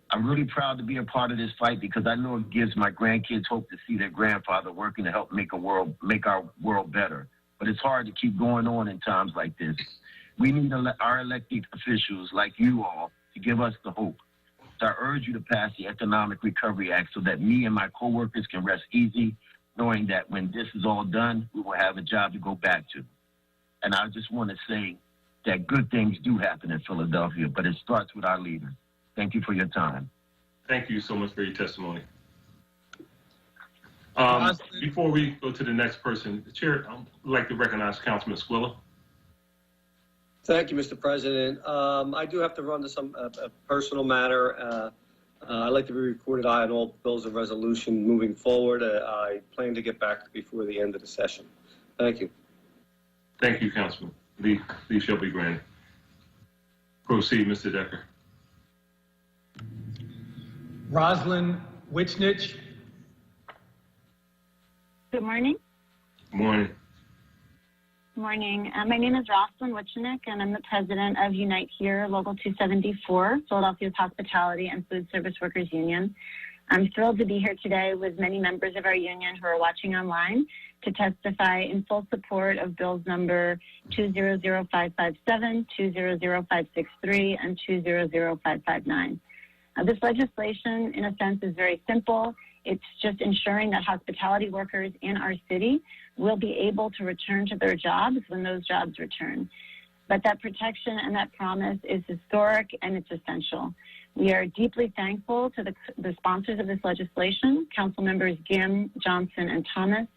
I'm really proud to be a part of this fight because I know it gives my grandkids hope to see their grandfather working to help make our world better. But it's hard to keep going on in times like this. We need our elected officials like you all to give us the hope. So I urge you to pass the Economic Recovery Act so that me and my coworkers can rest easy, knowing that when this is all done, we will have a job to go back to. And I just want to say that good things do happen in Philadelphia, but it starts with our leaders. Thank you for your time. Thank you so much for your testimony. Before we go to the next person, the chair, I'd like to recognize Councilman Squilla. Thank you, Mr. President. I do have to run to some personal matter. I'd like to be reported aye on all bills and resolution moving forward. I plan to get back before the end of the session. Thank you. Thank you, Councilman. Leave shall be granted. Proceed, Mr. Decker. Roslyn Witchnich. Good morning. Good morning. Good morning. My name is Roslyn Witchenick, and I'm the president of Unite Here, Local 274, Philadelphia's Hospitality and Food Service Workers Union. I'm thrilled to be here today with many members of our union who are watching online to testify in full support of bills number 200557, 200563, and 200559. This legislation, in a sense, is very simple. It's just ensuring that hospitality workers in our city will be able to return to their jobs when those jobs return. But that protection and that promise is historic and it's essential. We are deeply thankful to the sponsors of this legislation, Council Members Gim, Johnson, and Thomas.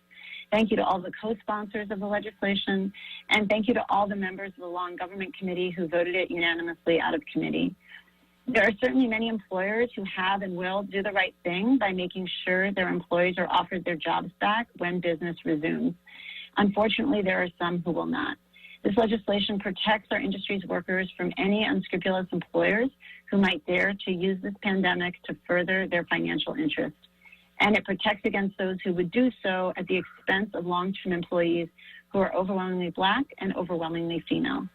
Thank you to all the co-sponsors of the legislation, and thank you to all the members of the Long Government Committee who voted it unanimously out of committee. There are certainly many employers who have and will do the right thing by making sure their employees are offered their jobs back when business resumes. Unfortunately, there are some who will not. This legislation protects our industry's workers from any unscrupulous employers who might dare to use this pandemic to further their financial interest. And it protects against those who would do so at the expense of long-term employees who are overwhelmingly Black and overwhelmingly female.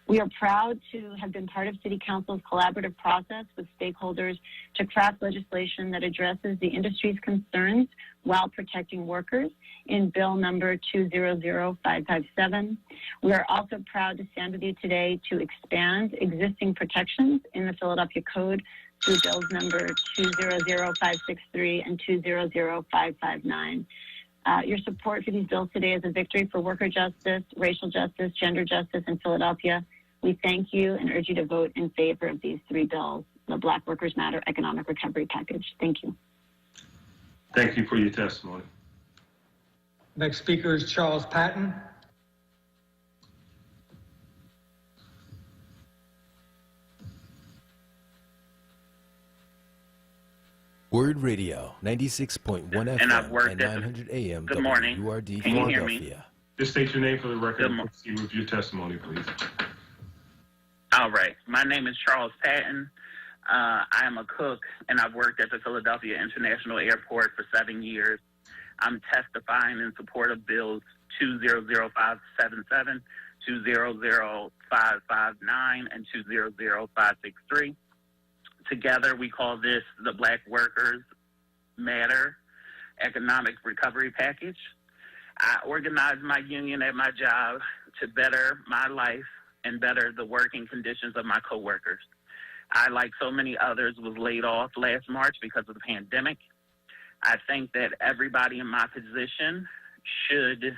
We are proud to have been part of City Council's collaborative process with stakeholders to craft legislation that addresses the industry's concerns while protecting workers in Bill number 200557. We are also proud to stand with you today to expand existing protections in the Philadelphia Code through bills number 200563 and 200559. Your support for these bills today is a victory for worker justice, racial justice, gender justice in Philadelphia. We thank you and urge you to vote in favor of these 3 bills, the Black Workers Matter Economic Recovery Package. Thank you. Thank you for your testimony. Next speaker is Charles Patton. WURD Radio, 96.1 FM and I've worked and 900 AM. Good morning. WURD, Can you hear Philadelphia. me? Just state your name for the record and proceed with your testimony, please. All right. My name is Charles Patton. I am a cook, and I've worked at the Philadelphia International Airport for 7 years. I'm testifying in support of bills 200577, 200559, and 200563. Together, we call this the Black Workers Matter Economic Recovery Package. I organized my union at my job to better my life and better the working conditions of my coworkers. I, like so many others, was laid off last March because of the pandemic. I think that everybody in my position should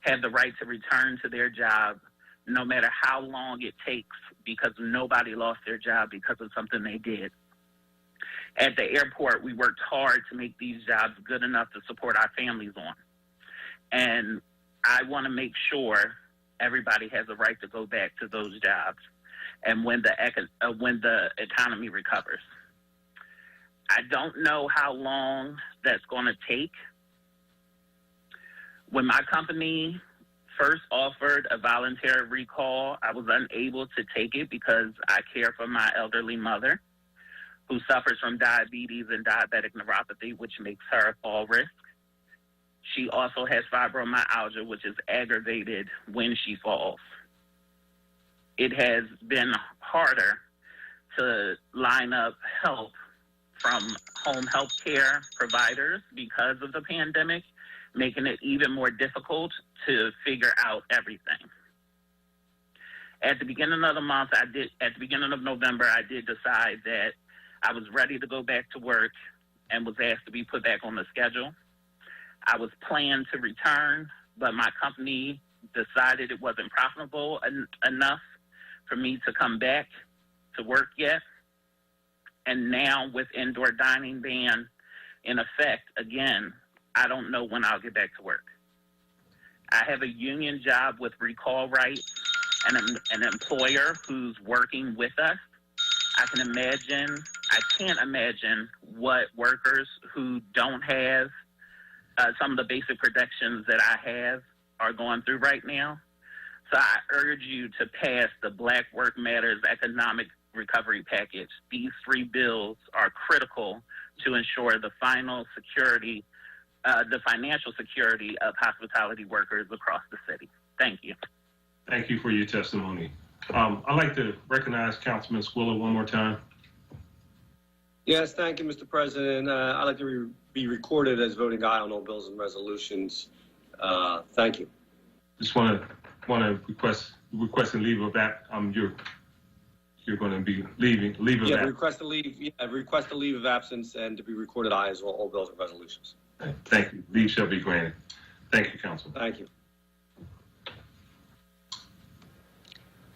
have the right to return to their job, no matter how long it takes, because nobody lost their job because of something they did. At the airport, we worked hard to make these jobs good enough to support our families on. And I want to make sure everybody has a right to go back to those jobs and when the economy recovers. I don't know how long that's going to take. When my company first offered a voluntary recall, I was unable to take it because I care for my elderly mother who suffers from diabetes and diabetic neuropathy, which makes her a fall risk. She also has fibromyalgia, which is aggravated when she falls. It has been harder to line up help from home health care providers because of the pandemic, making it even more difficult to figure out everything. At the beginning of the month, at the beginning of November, I did decide that I was ready to go back to work and was asked to be put back on the schedule. I was planned to return, but my company decided it wasn't profitable enough for me to come back to work yet. And now with indoor dining ban in effect, again, I don't know when I'll get back to work. I have a union job with recall rights and an employer who's working with us. I can't imagine what workers who don't have some of the basic protections that I have are going through right now. So I urge you to pass the Black Work Matters Economic Recovery Package. These 3 bills are critical to ensure the financial security of hospitality workers across the city. Thank you. Thank you for your testimony. I'd like to recognize Councilman Squilla one more time. Yes, thank you, Mr. President. I'd like to be recorded as voting aye on all bills and resolutions. Thank you. Just want to request a leave of that. You're going to be leave of absence. Request a leave of absence and to be recorded aye as all bills and resolutions. Thank you. Leave shall be granted. Thank you, Council. Thank you.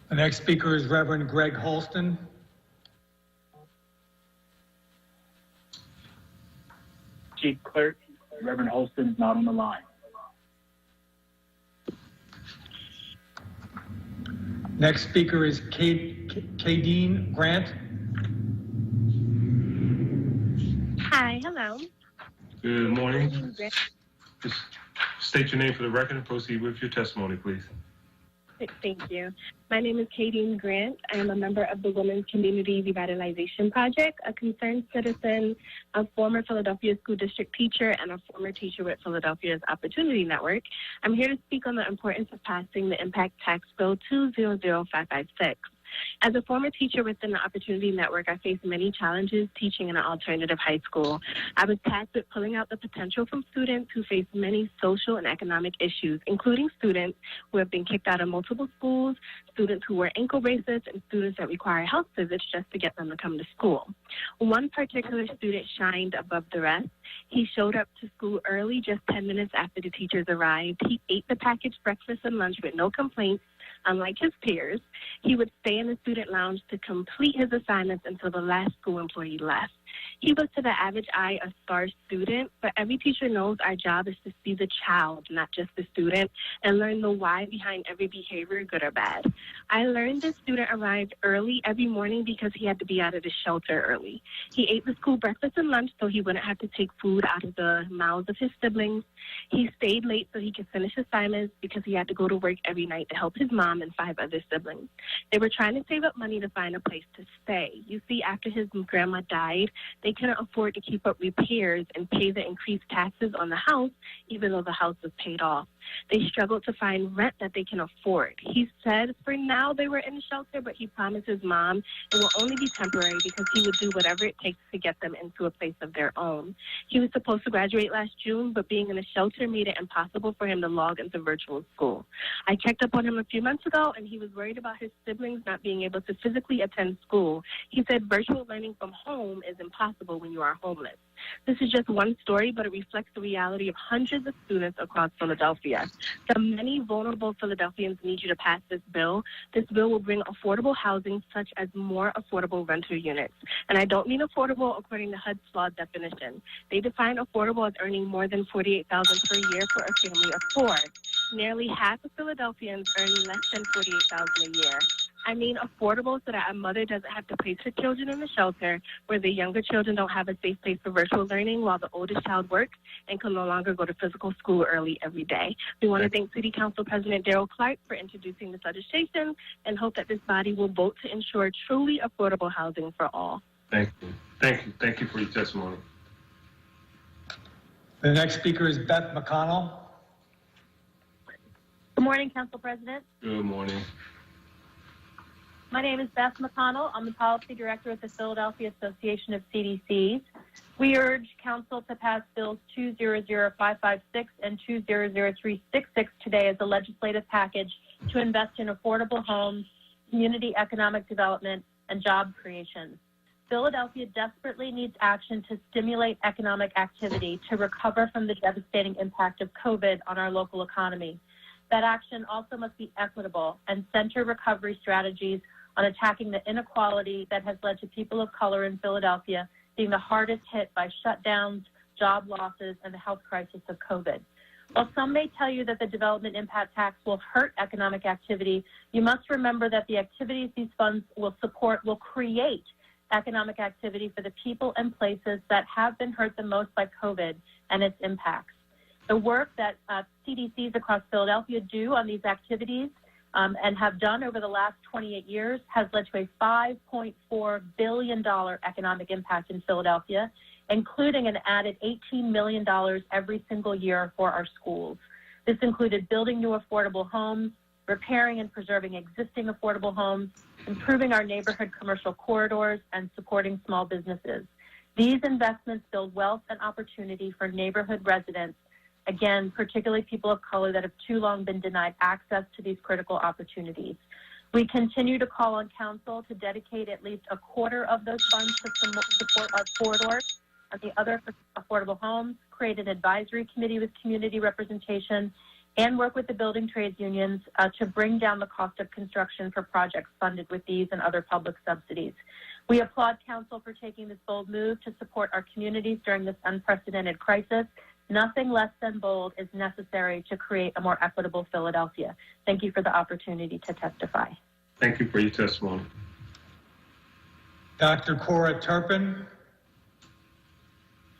The next speaker is Reverend Greg Holston. Chief Clerk, Reverend Holston is not on the line. Next speaker is Kadeen Grant. Hi, hello. Good morning. Just state your name for the record and proceed with your testimony, please. Thank you. My name is Kadeen Grant. I am a member of the Women's Community Revitalization Project, a concerned citizen, a former Philadelphia School District teacher, and a former teacher with Philadelphia's Opportunity Network. I'm here to speak on the importance of passing the Impact Tax Bill 200556. As a former teacher within the Opportunity Network, I faced many challenges teaching in an alternative high school. I was tasked with pulling out the potential from students who face many social and economic issues, including students who have been kicked out of multiple schools, students who wear ankle bracelets, and students that require health visits just to get them to come to school. One particular student shined above the rest. He showed up to school early, just 10 minutes after the teachers arrived. He ate the packaged breakfast and lunch with no complaints. Unlike his peers, he would stay in the student lounge to complete his assignments until the last school employee left. He was, to the average eye, a star student, but every teacher knows our job is to see the child, not just the student, and learn the why behind every behavior, good or bad. I learned this student arrived early every morning because he had to be out of the shelter early. He ate the school breakfast and lunch so he wouldn't have to take food out of the mouths of his siblings. He stayed late so he could finish assignments because he had to go to work every night to help his mom and 5 other siblings. They were trying to save up money to find a place to stay. You see, after his grandma died, They cannot afford to keep up repairs and pay the increased taxes on the house, even though the house is paid off. They struggle to find rent that they can afford. He said for now they were in shelter, but he promised his mom it will only be temporary because he would do whatever it takes to get them into a place of their own. He was supposed to graduate last June, but being in a shelter made it impossible for him to log into virtual school. I checked up on him a few months ago, and he was worried about his siblings not being able to physically attend school. He said virtual learning from home is impossible when you are homeless. This is just one story, but it reflects the reality of hundreds of students across Philadelphia. The many vulnerable Philadelphians need you to pass this bill. This bill will bring affordable housing, such as more affordable rental units. And I don't mean affordable according to HUD's flawed definition. They define affordable as earning more than $48,000 per year for a family of four. Nearly half of Philadelphians earn less than $48,000 a year. I mean affordable so that a mother doesn't have to place her children in the shelter, where the younger children don't have a safe place for virtual learning while the oldest child works and can no longer go to physical school early every day. We want to thank City Council President Darrell Clark for introducing this legislation and hope that this body will vote to ensure truly affordable housing for all. Thank you. Thank you. Thank you for your testimony. The next speaker is Beth McConnell. Good morning, Council President. Good morning. My name is Beth McConnell. I'm the Policy Director at the Philadelphia Association of CDCs. We urge Council to pass Bills 200556 and 200366 today as a legislative package to invest in affordable homes, community economic development, and job creation. Philadelphia desperately needs action to stimulate economic activity to recover from the devastating impact of COVID on our local economy. That action also must be equitable and center recovery strategies on attacking the inequality that has led to people of color in Philadelphia being the hardest hit by shutdowns, job losses, and the health crisis of COVID. While some may tell you that the development impact tax will hurt economic activity, you must remember that the activities these funds will support will create economic activity for the people and places that have been hurt the most by COVID and its impacts. The work that CDCs across Philadelphia do on these activities and have done over the last 28 years has led to a $5.4 billion economic impact in Philadelphia, including an added $18 million every single year for our schools. This included building new affordable homes, repairing and preserving existing affordable homes, improving our neighborhood commercial corridors, and supporting small businesses. These investments build wealth and opportunity for neighborhood residents, again, particularly people of color that have too long been denied access to these critical opportunities. We continue to call on Council to dedicate at least a quarter of those funds to support our corridors and the other for affordable homes, create an advisory committee with community representation, and work with the building trades unions to bring down the cost of construction for projects funded with these and other public subsidies. We applaud Council for taking this bold move to support our communities during this unprecedented crisis. Nothing less than bold is necessary to create a more equitable Philadelphia. Thank you for the opportunity to testify. Thank you for your testimony. Dr. Cora Turpin.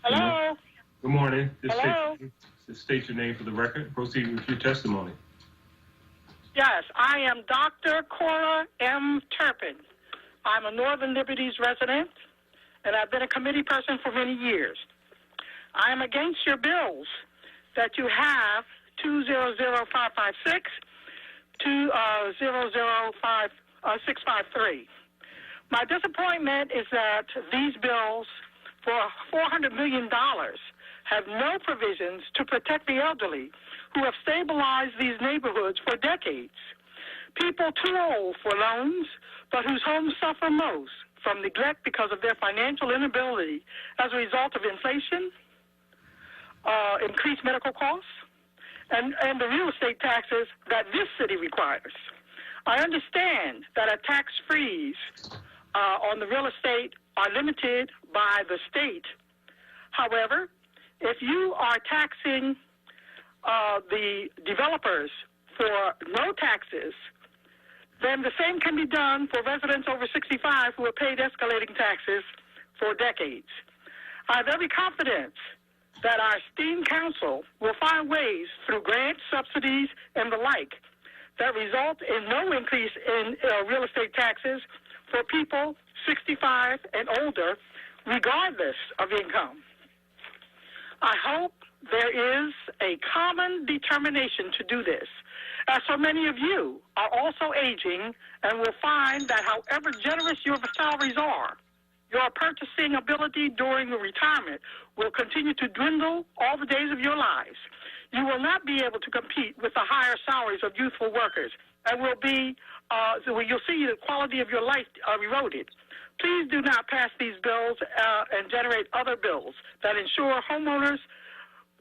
Hello. Good morning. Hello. State your name for the record. Proceed with your testimony. Yes, I am Dr. Cora M. Turpin. I'm a Northern Liberties resident, and I've been a committee person for many years. I am against your bills that you have, 200556 to 653. My disappointment is that these bills for $400 million have no provisions to protect the elderly who have stabilized these neighborhoods for decades. People too old for loans, but whose homes suffer most from neglect because of their financial inability as a result of inflation, increased medical costs, and the real estate taxes that this city requires. I understand that a tax freeze on the real estate are limited by the state. However, if you are taxing the developers for no taxes, then the same can be done for residents over 65 who have paid escalating taxes for decades. I have every confidence that our esteemed council will find ways through grants, subsidies, and the like that result in no increase in real estate taxes for people 65 and older regardless of income. I hope there is a common determination to do this, as so many of you are also aging and will find that however generous your salaries are, your purchasing ability during your retirement will continue to dwindle all the days of your lives. You will not be able to compete with the higher salaries of youthful workers, and will be, so you'll see the quality of your life eroded. Please do not pass these bills and generate other bills that ensure homeowners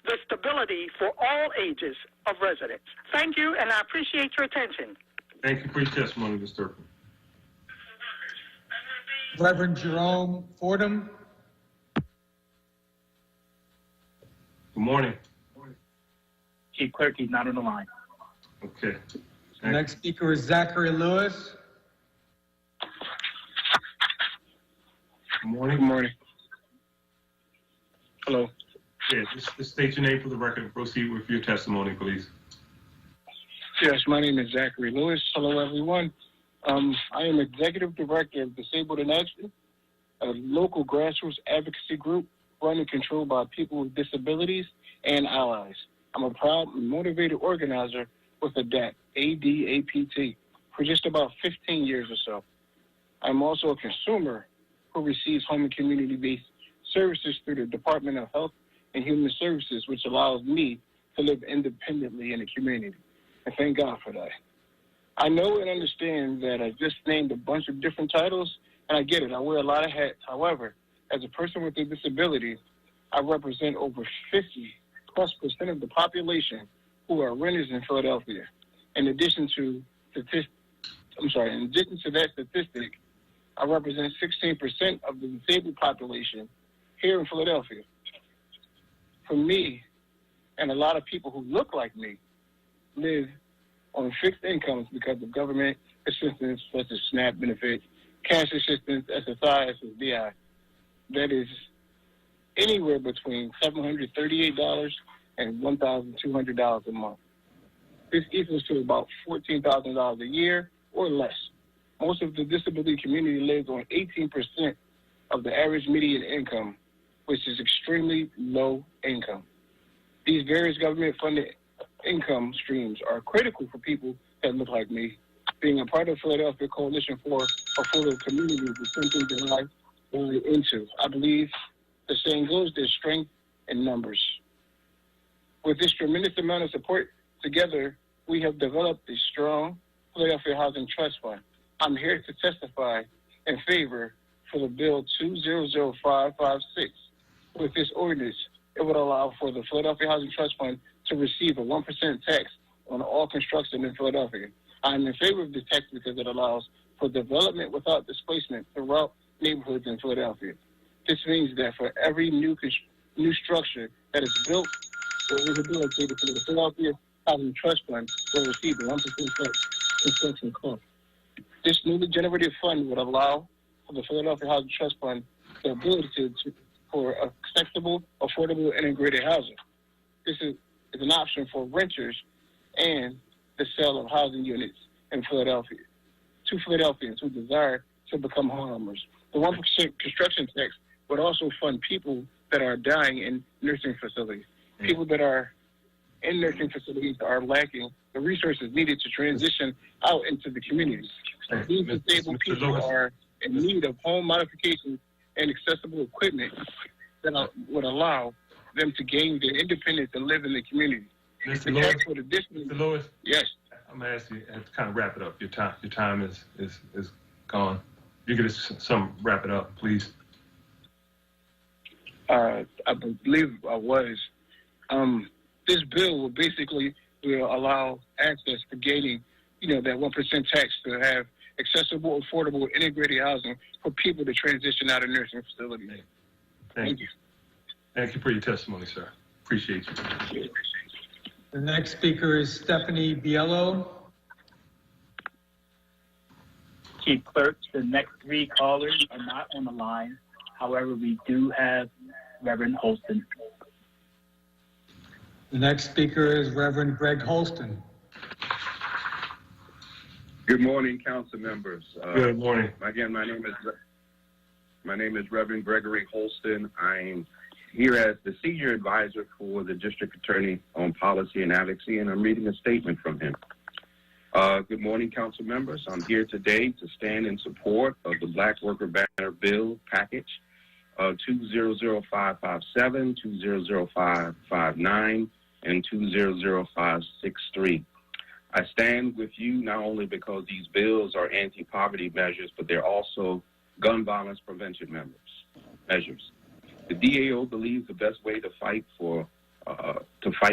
the stability for all ages of residents. Thank you, and I appreciate your attention. Thank you for your testimony, Ms. Turpin. Reverend Jerome Fordham. Good morning. Chief Clerk, he's not on the line. Okay. The next speaker is Zachary Lewis. Good morning. Good morning. Hello. Yeah, just state your name for the record and proceed with your testimony, please. Yes, my name is Zachary Lewis. Hello, everyone. I am Executive Director of Disabled in Action, a local grassroots advocacy group run and controlled by people with disabilities and allies. I'm a proud and motivated organizer with ADAPT, A-D-A-P-T, for just about 15 years or so. I'm also a consumer who receives home and community-based services through the Department of Health and Human Services, which allows me to live independently in the community. And thank God for that. I know and understand that I just named a bunch of different titles, and I get it. I wear a lot of hats. However, as a person with a disability, I represent over 50+% of the population who are renters in Philadelphia. In addition to that statistic, I represent 16% of the disabled population here in Philadelphia. For me, and a lot of people who look like me, live on fixed incomes because of government assistance such as SNAP benefits, cash assistance, SSI, SSDI. That is anywhere between $738 and $1,200 a month. This equals to about $14,000 a year or less. Most of the disability community lives on 18% of the average median income, which is extremely low income. These various government-funded income streams are critical for people that look like me. Being a part of Philadelphia Coalition for Affordable Communities is something that I buy into. I believe the saying goes, there's strength in numbers. With this tremendous amount of support, together we have developed a strong Philadelphia Housing Trust Fund. I'm here to testify in favor for the Bill 200556. With this ordinance, it would allow for the Philadelphia Housing Trust Fund to receive a 1% tax on all construction in Philadelphia. I'm in favor of this tax because it allows for development without displacement throughout neighborhoods in Philadelphia. This means that for every new structure that is built or rehabilitated for the Philadelphia Housing Trust Fund will receive a 1% tax construction cost. This newly generated fund would allow for the Philadelphia Housing Trust Fund the ability for accessible, affordable, integrated housing. This is an option for renters and the sale of housing units in Philadelphia to Philadelphians who desire to become homeowners. The 1% construction tax would also fund people that are dying in nursing facilities. People that are in nursing facilities are lacking the resources needed to transition out into the community. These disabled people are in need of home modifications and accessible equipment that would allow them to gain their independence and live in the community. Mr. Lewis, yes. I'm gonna ask you to kind of wrap it up. Your time is gone. You could just wrap it up, please. I believe I was. This bill will basically allow access to gaining, that 1% tax to have accessible, affordable, integrated housing for people to transition out of nursing facilities. Thank you. Thank you for your testimony, sir. Appreciate you. The next speaker is Stephanie Biello. Chief Clerk, the next three callers are not on the line. However, we do have Reverend Holston. The next speaker is Reverend Greg Holston. Good morning, council members. Good morning. Again, my name is My name is Reverend Gregory Holston. I'm here as the Senior Advisor for the District Attorney on Policy and Advocacy, and I'm reading a statement from him. Good morning, Council members. I'm here today to stand in support of the Black Worker Banner Bill package 200557, 200559, and 200563. I stand with you not only because these bills are anti-poverty measures, but they're also gun violence prevention measures. The DAO believes the best way to fight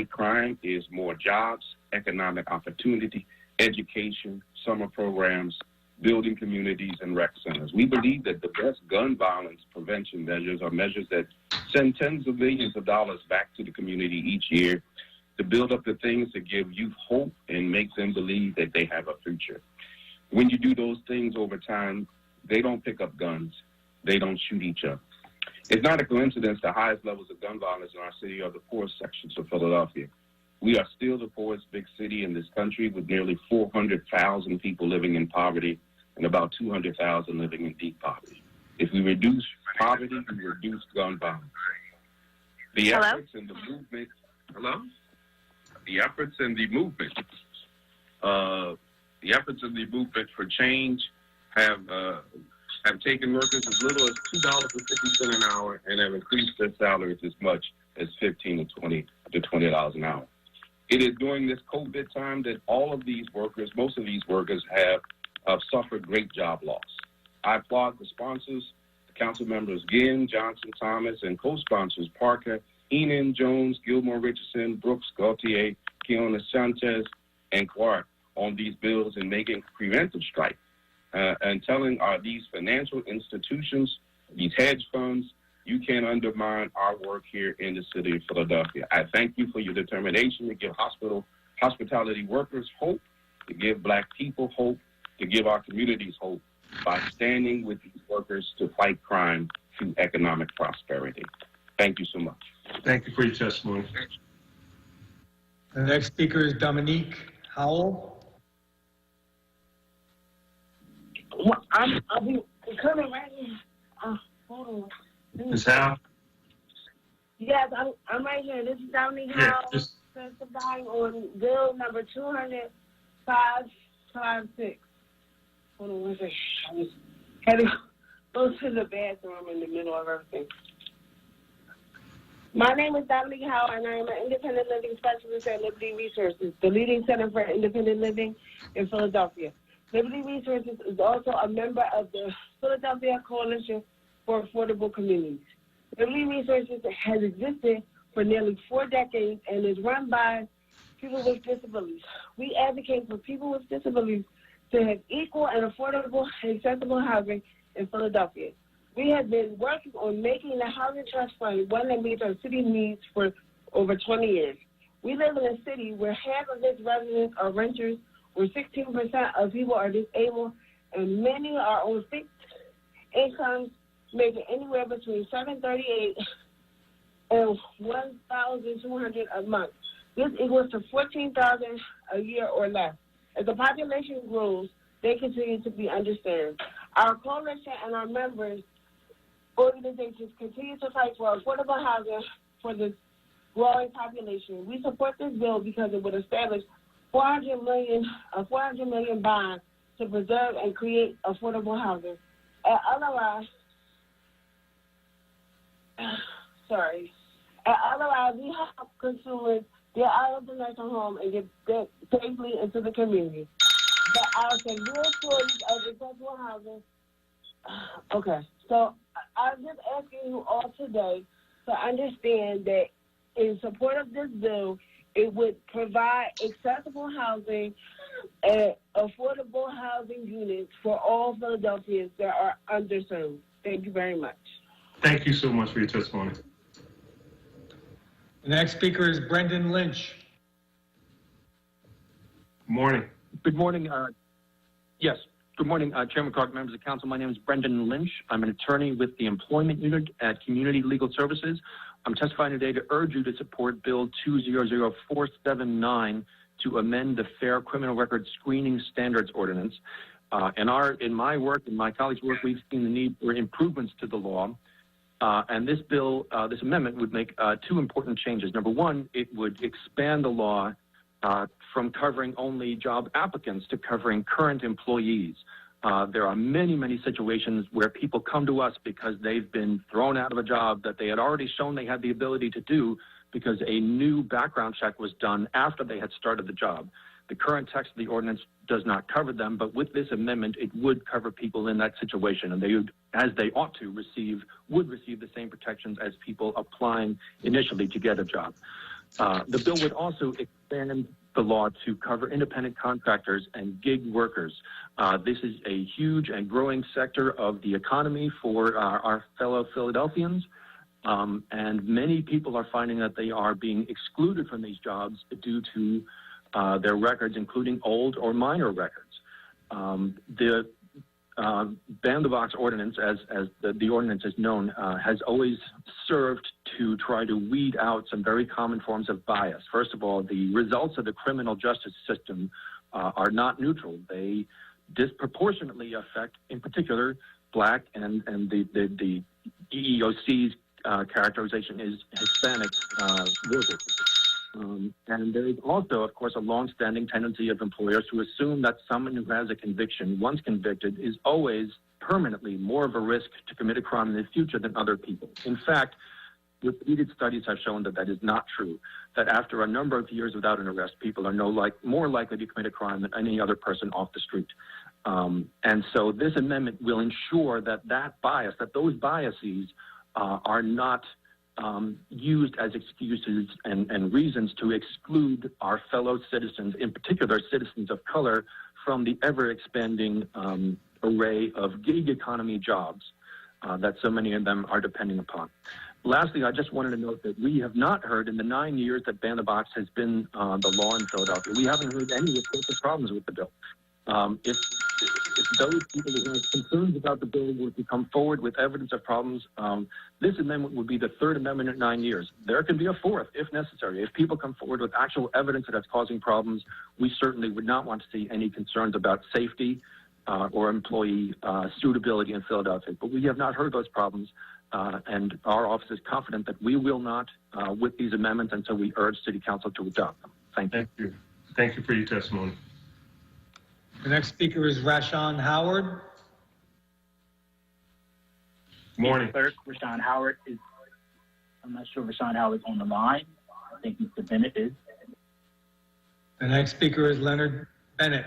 crime is more jobs, economic opportunity, education, summer programs, building communities, and rec centers. We believe that the best gun violence prevention measures are measures that send tens of millions of dollars back to the community each year to build up the things that give youth hope and make them believe that they have a future. When you do those things over time, they don't pick up guns. They don't shoot each other. It's not a coincidence the highest levels of gun violence in our city are the poorest sections of Philadelphia. We are still the poorest big city in this country with nearly 400,000 people living in poverty and about 200,000 living in deep poverty. If we reduce poverty, we reduce gun violence. The efforts and the movement, The efforts and the movement for change have taken workers as little as $2.50 an hour and have increased their salaries as much as $15 to $20 an hour. It is during this COVID time that most of these workers have suffered great job loss. I applaud the sponsors, the council members Ginn, Johnson, Thomas, and co-sponsors Parker, Heenan, Jones, Gilmore, Richardson, Brooks, Gaultier, Keona Sanchez, and Clark on these bills and making preventive strike and telling these financial institutions, these hedge funds, you can't undermine our work here in the city of Philadelphia. I thank you for your determination to give hospitality workers hope, to give Black people hope, to give our communities hope by standing with these workers to fight crime through economic prosperity. Thank you so much. Thank you for your testimony. The next speaker is Dominique Howell. Well, I'll be coming right here. Hold on. Ms. Howe? Yes, I'm right here. This is Dominique Howell testifying on bill number 200-556. Hold on one second. I just had to go to the bathroom in the middle of everything. My name is Dominique Howell, and I am an independent living specialist at Liberty Resources, the leading center for independent living in Philadelphia. Liberty Resources is also a member of the Philadelphia Coalition for Affordable Communities. Liberty Resources has existed for nearly 4 decades and is run by people with disabilities. We advocate for people with disabilities to have equal and affordable and accessible housing in Philadelphia. We have been working on making the Housing Trust Fund one that meets our city needs for over 20 years. We live in a city where half of its residents are renters, where 16% of people are disabled, and many are on fixed incomes, making anywhere between $738 and $1,200 a month. This equals to $14,000 a year or less. As the population grows, they continue to be underserved. Our coalition and our members organizations continue to fight for affordable housing for this growing population. We support this bill because it would establish a $400 million bond to preserve and create affordable housing. Otherwise, we help consumers get out of the nursing home and get safely into the community. But our severe shortage of accessible housing. Okay, so I'm just asking you all today to understand that in support of this bill, it would provide accessible housing and affordable housing units for all Philadelphians that are underserved. Thank you very much. Thank you so much for your testimony. The next speaker is Brendan Lynch. Good morning. Good morning. Yes. Good morning, Chairman Clark, members of council. My name is Brendan Lynch. I'm an attorney with the Employment Unit at Community Legal Services. I'm testifying today to urge you to support Bill 200479 to amend the Fair Criminal Record Screening Standards Ordinance. In my work, in my colleagues' work, we've seen the need for improvements to the law. And this bill, this amendment would make two important changes. Number one, it would expand the law from covering only job applicants to covering current employees. There are many, many situations where people come to us because they've been thrown out of a job that they had already shown they had the ability to do because a new background check was done after they had started the job. The current text of the ordinance does not cover them, but with this amendment, it would cover people in that situation, and they would, as they ought to would receive the same protections as people applying initially to get a job. The bill would also expand the law to cover independent contractors and gig workers. This is a huge and growing sector of the economy for our fellow Philadelphians. And many people are finding that they are being excluded from these jobs due to their records, including old or minor records. The Ban the Box ordinance, as the ordinance is known, has always served to try to weed out some very common forms of bias. First of all, the results of the criminal justice system are not neutral. They disproportionately affect, in particular, Black and the EEOC's characterization is Hispanic workers. And there is also, of course, a long-standing tendency of employers to assume that someone who has a conviction, once convicted, is always permanently more of a risk to commit a crime in the future than other people. In fact, repeated studies have shown that that is not true, that after a number of years without an arrest, people are more likely to commit a crime than any other person off the street. And so this amendment will ensure that those biases are not used as excuses and reasons to exclude our fellow citizens, in particular citizens of color, from the ever-expanding array of gig economy jobs that so many of them are depending upon. Lastly, I just wanted to note that we have not heard in the 9 years that Ban the Box has been the law in Philadelphia, we haven't heard any reports of problems with the bill. If those people who have concerns about the bill were to come forward with evidence of problems, this amendment would be the third amendment in 9 years. There can be a fourth if necessary. If people come forward with actual evidence that it's causing problems, we certainly would not want to see any concerns about safety or employee suitability in Philadelphia. But we have not heard those problems, and our office is confident that we will not with these amendments, and so we urge City Council to adopt them. Thank you. Thank you. Thank you for your testimony. The next speaker is Rashawn Howard. Morning. Clerk, Rashawn Howard is, I'm not sure Rashawn Howard is on the line. I think Mr. Bennett is. The next speaker is Leonard Bennett.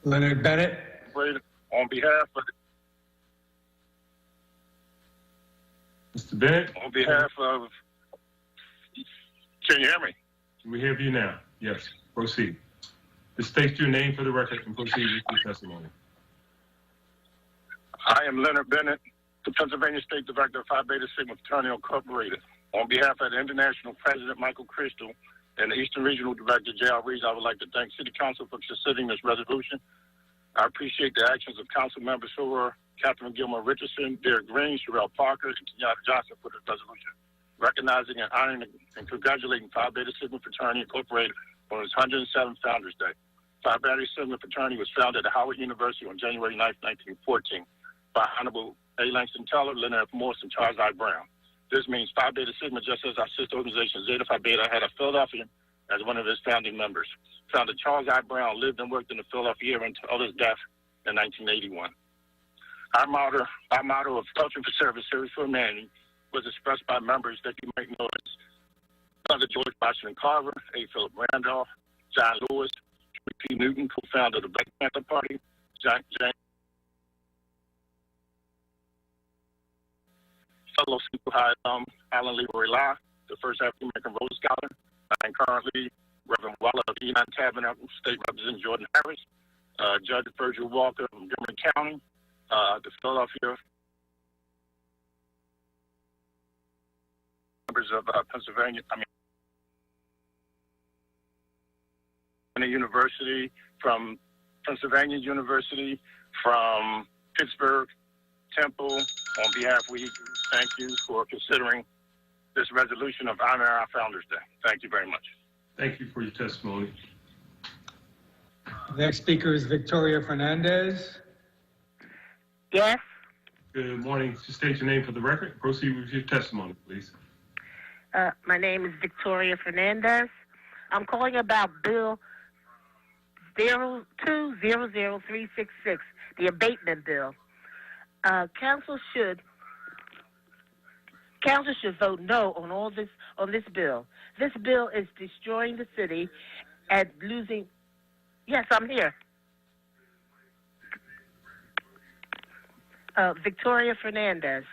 Leonard Bennett. On behalf of Mr. Bennett? On behalf of, can you hear me? We hear you now. Yes, proceed. Just state your name for the record and proceed with your testimony. I am Leonard Bennett, the Pennsylvania State Director of Phi Beta Sigma Fraternity Incorporated. On behalf of the International President Michael Crystal and the Eastern Regional Director J.R. Reeves, I would like to thank City Council for considering this resolution. I appreciate the actions of Council Members Hoover, Catherine Gilmore Richardson, Derek Green, Sherelle Parker, and Kenyatta Johnson for this resolution, recognizing and honoring and congratulating Phi Beta Sigma Fraternity Incorporated on its 107th Founders Day. Phi Beta Sigma Fraternity was founded at Howard University on January 9, 1914 by Honorable A. Langston Teller, Leonard F. Morse, and Charles I. Brown. This means Phi Beta Sigma, just as our sister organization Zeta Phi Beta had a Philadelphian as one of its founding members. Founder Charles I. Brown lived and worked in the Philadelphia area until his death in 1981. Our motto of Culture for Service, Service for Humanity, was expressed by members that you might know as Father George Washington Carver, A. Philip Randolph, John Lewis, P. Newton, co-founder of the Black Panther Party, James fellow Central High Alan Leroy La, the first African-American Rhodes Scholar, and currently Reverend Waller of Enon Tabernacle, State Representative Jordan Harris, Judge Virgil Walker from Montgomery County, the Philadelphia members of Pennsylvania, University, from Pennsylvania University, from Pittsburgh, Temple. On behalf, we thank you for considering this resolution of honor our Founders Day. Thank you very much. Thank you for your testimony. Next speaker is Victoria Fernandez. Yes. Good morning. Just state your name for the record. Proceed with your testimony, please. My name is Victoria Fernandez. I'm calling about Bill 0200366, the abatement bill. Council should vote no on this bill. This bill is destroying the city and losing. Yes, I'm here. Victoria Fernandez.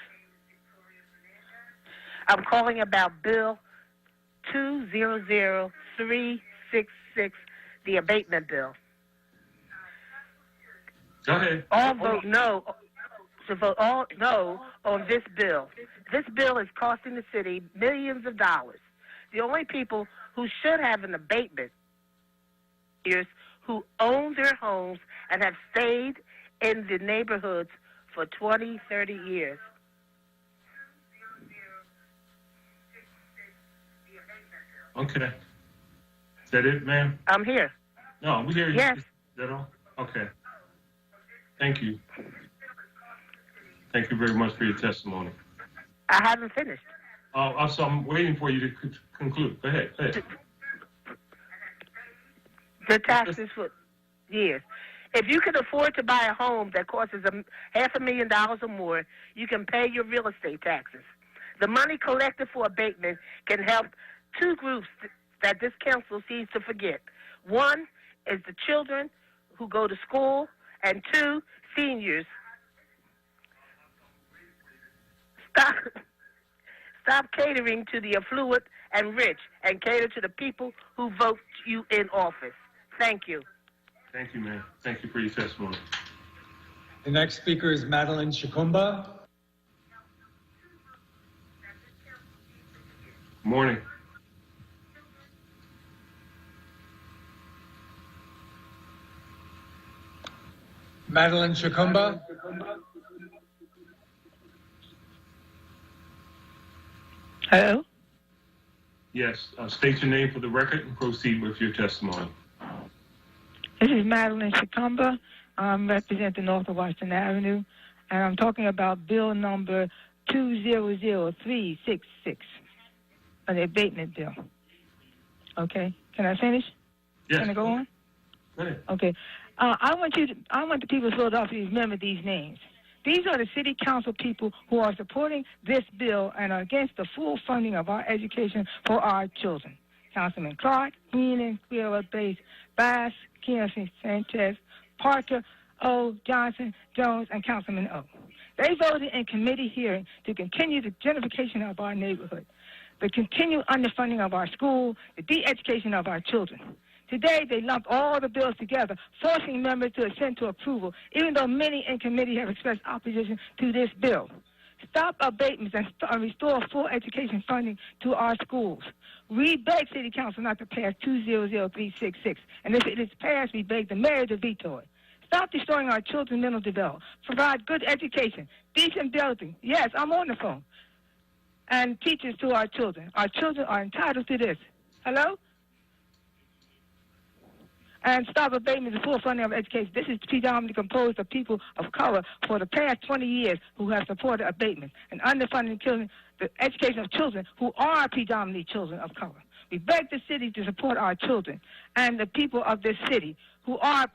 I'm calling about Bill 200366, the abatement bill. Go ahead. All vote no. To vote all no on this bill. This bill is costing the city millions of dollars. The only people who should have an abatement is who own their homes and have stayed in the neighborhoods for 20, 30 years. Okay. Is that it, ma'am? I'm here. No, we hear you. Yes. Is that all? Okay. Thank you. Thank you very much for your testimony. I haven't finished. So I'm waiting for you to conclude. Go ahead. The taxes for years. If you can afford to buy a home that costs $500,000 or more, you can pay your real estate taxes. The money collected for abatement can help two groups that this council seems to forget. One is the children who go to school, and two, seniors. Stop catering to the affluent and rich and cater to the people who vote you in office. Thank you. Thank you, ma'am. Thank you for your testimony. The next speaker is Madeline Shakumba. Morning. Madeline Shakumba. Hello? Yes. State your name for the record and proceed with your testimony. This is Madeline Shakumba. I'm representing North of Washington Avenue, and I'm talking about bill number 200366, an abatement bill. Okay, can I finish? Yes. Can I go on? Go ahead. Okay. I want the people of Philadelphia to remember these names. These are the city council people who are supporting this bill and are against the full funding of our education for our children. Councilman Clark, Heenan, Guerrero Bass, Bass, Kenneth Sanchez, Parker, O, Johnson, Jones, and Councilman O. They voted in committee hearing to continue the gentrification of our neighborhood, the continued underfunding of our school, the de-education of our children. Today, they lumped all the bills together, forcing members to assent to approval, even though many in committee have expressed opposition to this bill. Stop abatements and restore full education funding to our schools. We beg City Council not to pass 200366, and if it is passed, we beg the mayor to veto it. Stop destroying our children's mental development. Provide good education, decent building. Yes, I'm on the phone. And teachers to our children. Our children are entitled to this. Hello? And stop abatement and full funding of education. This is predominantly composed of people of color for the past 20 years who have supported abatement and underfunding children, the education of children who are predominantly children of color. We beg the city to support our children and the people of this city who are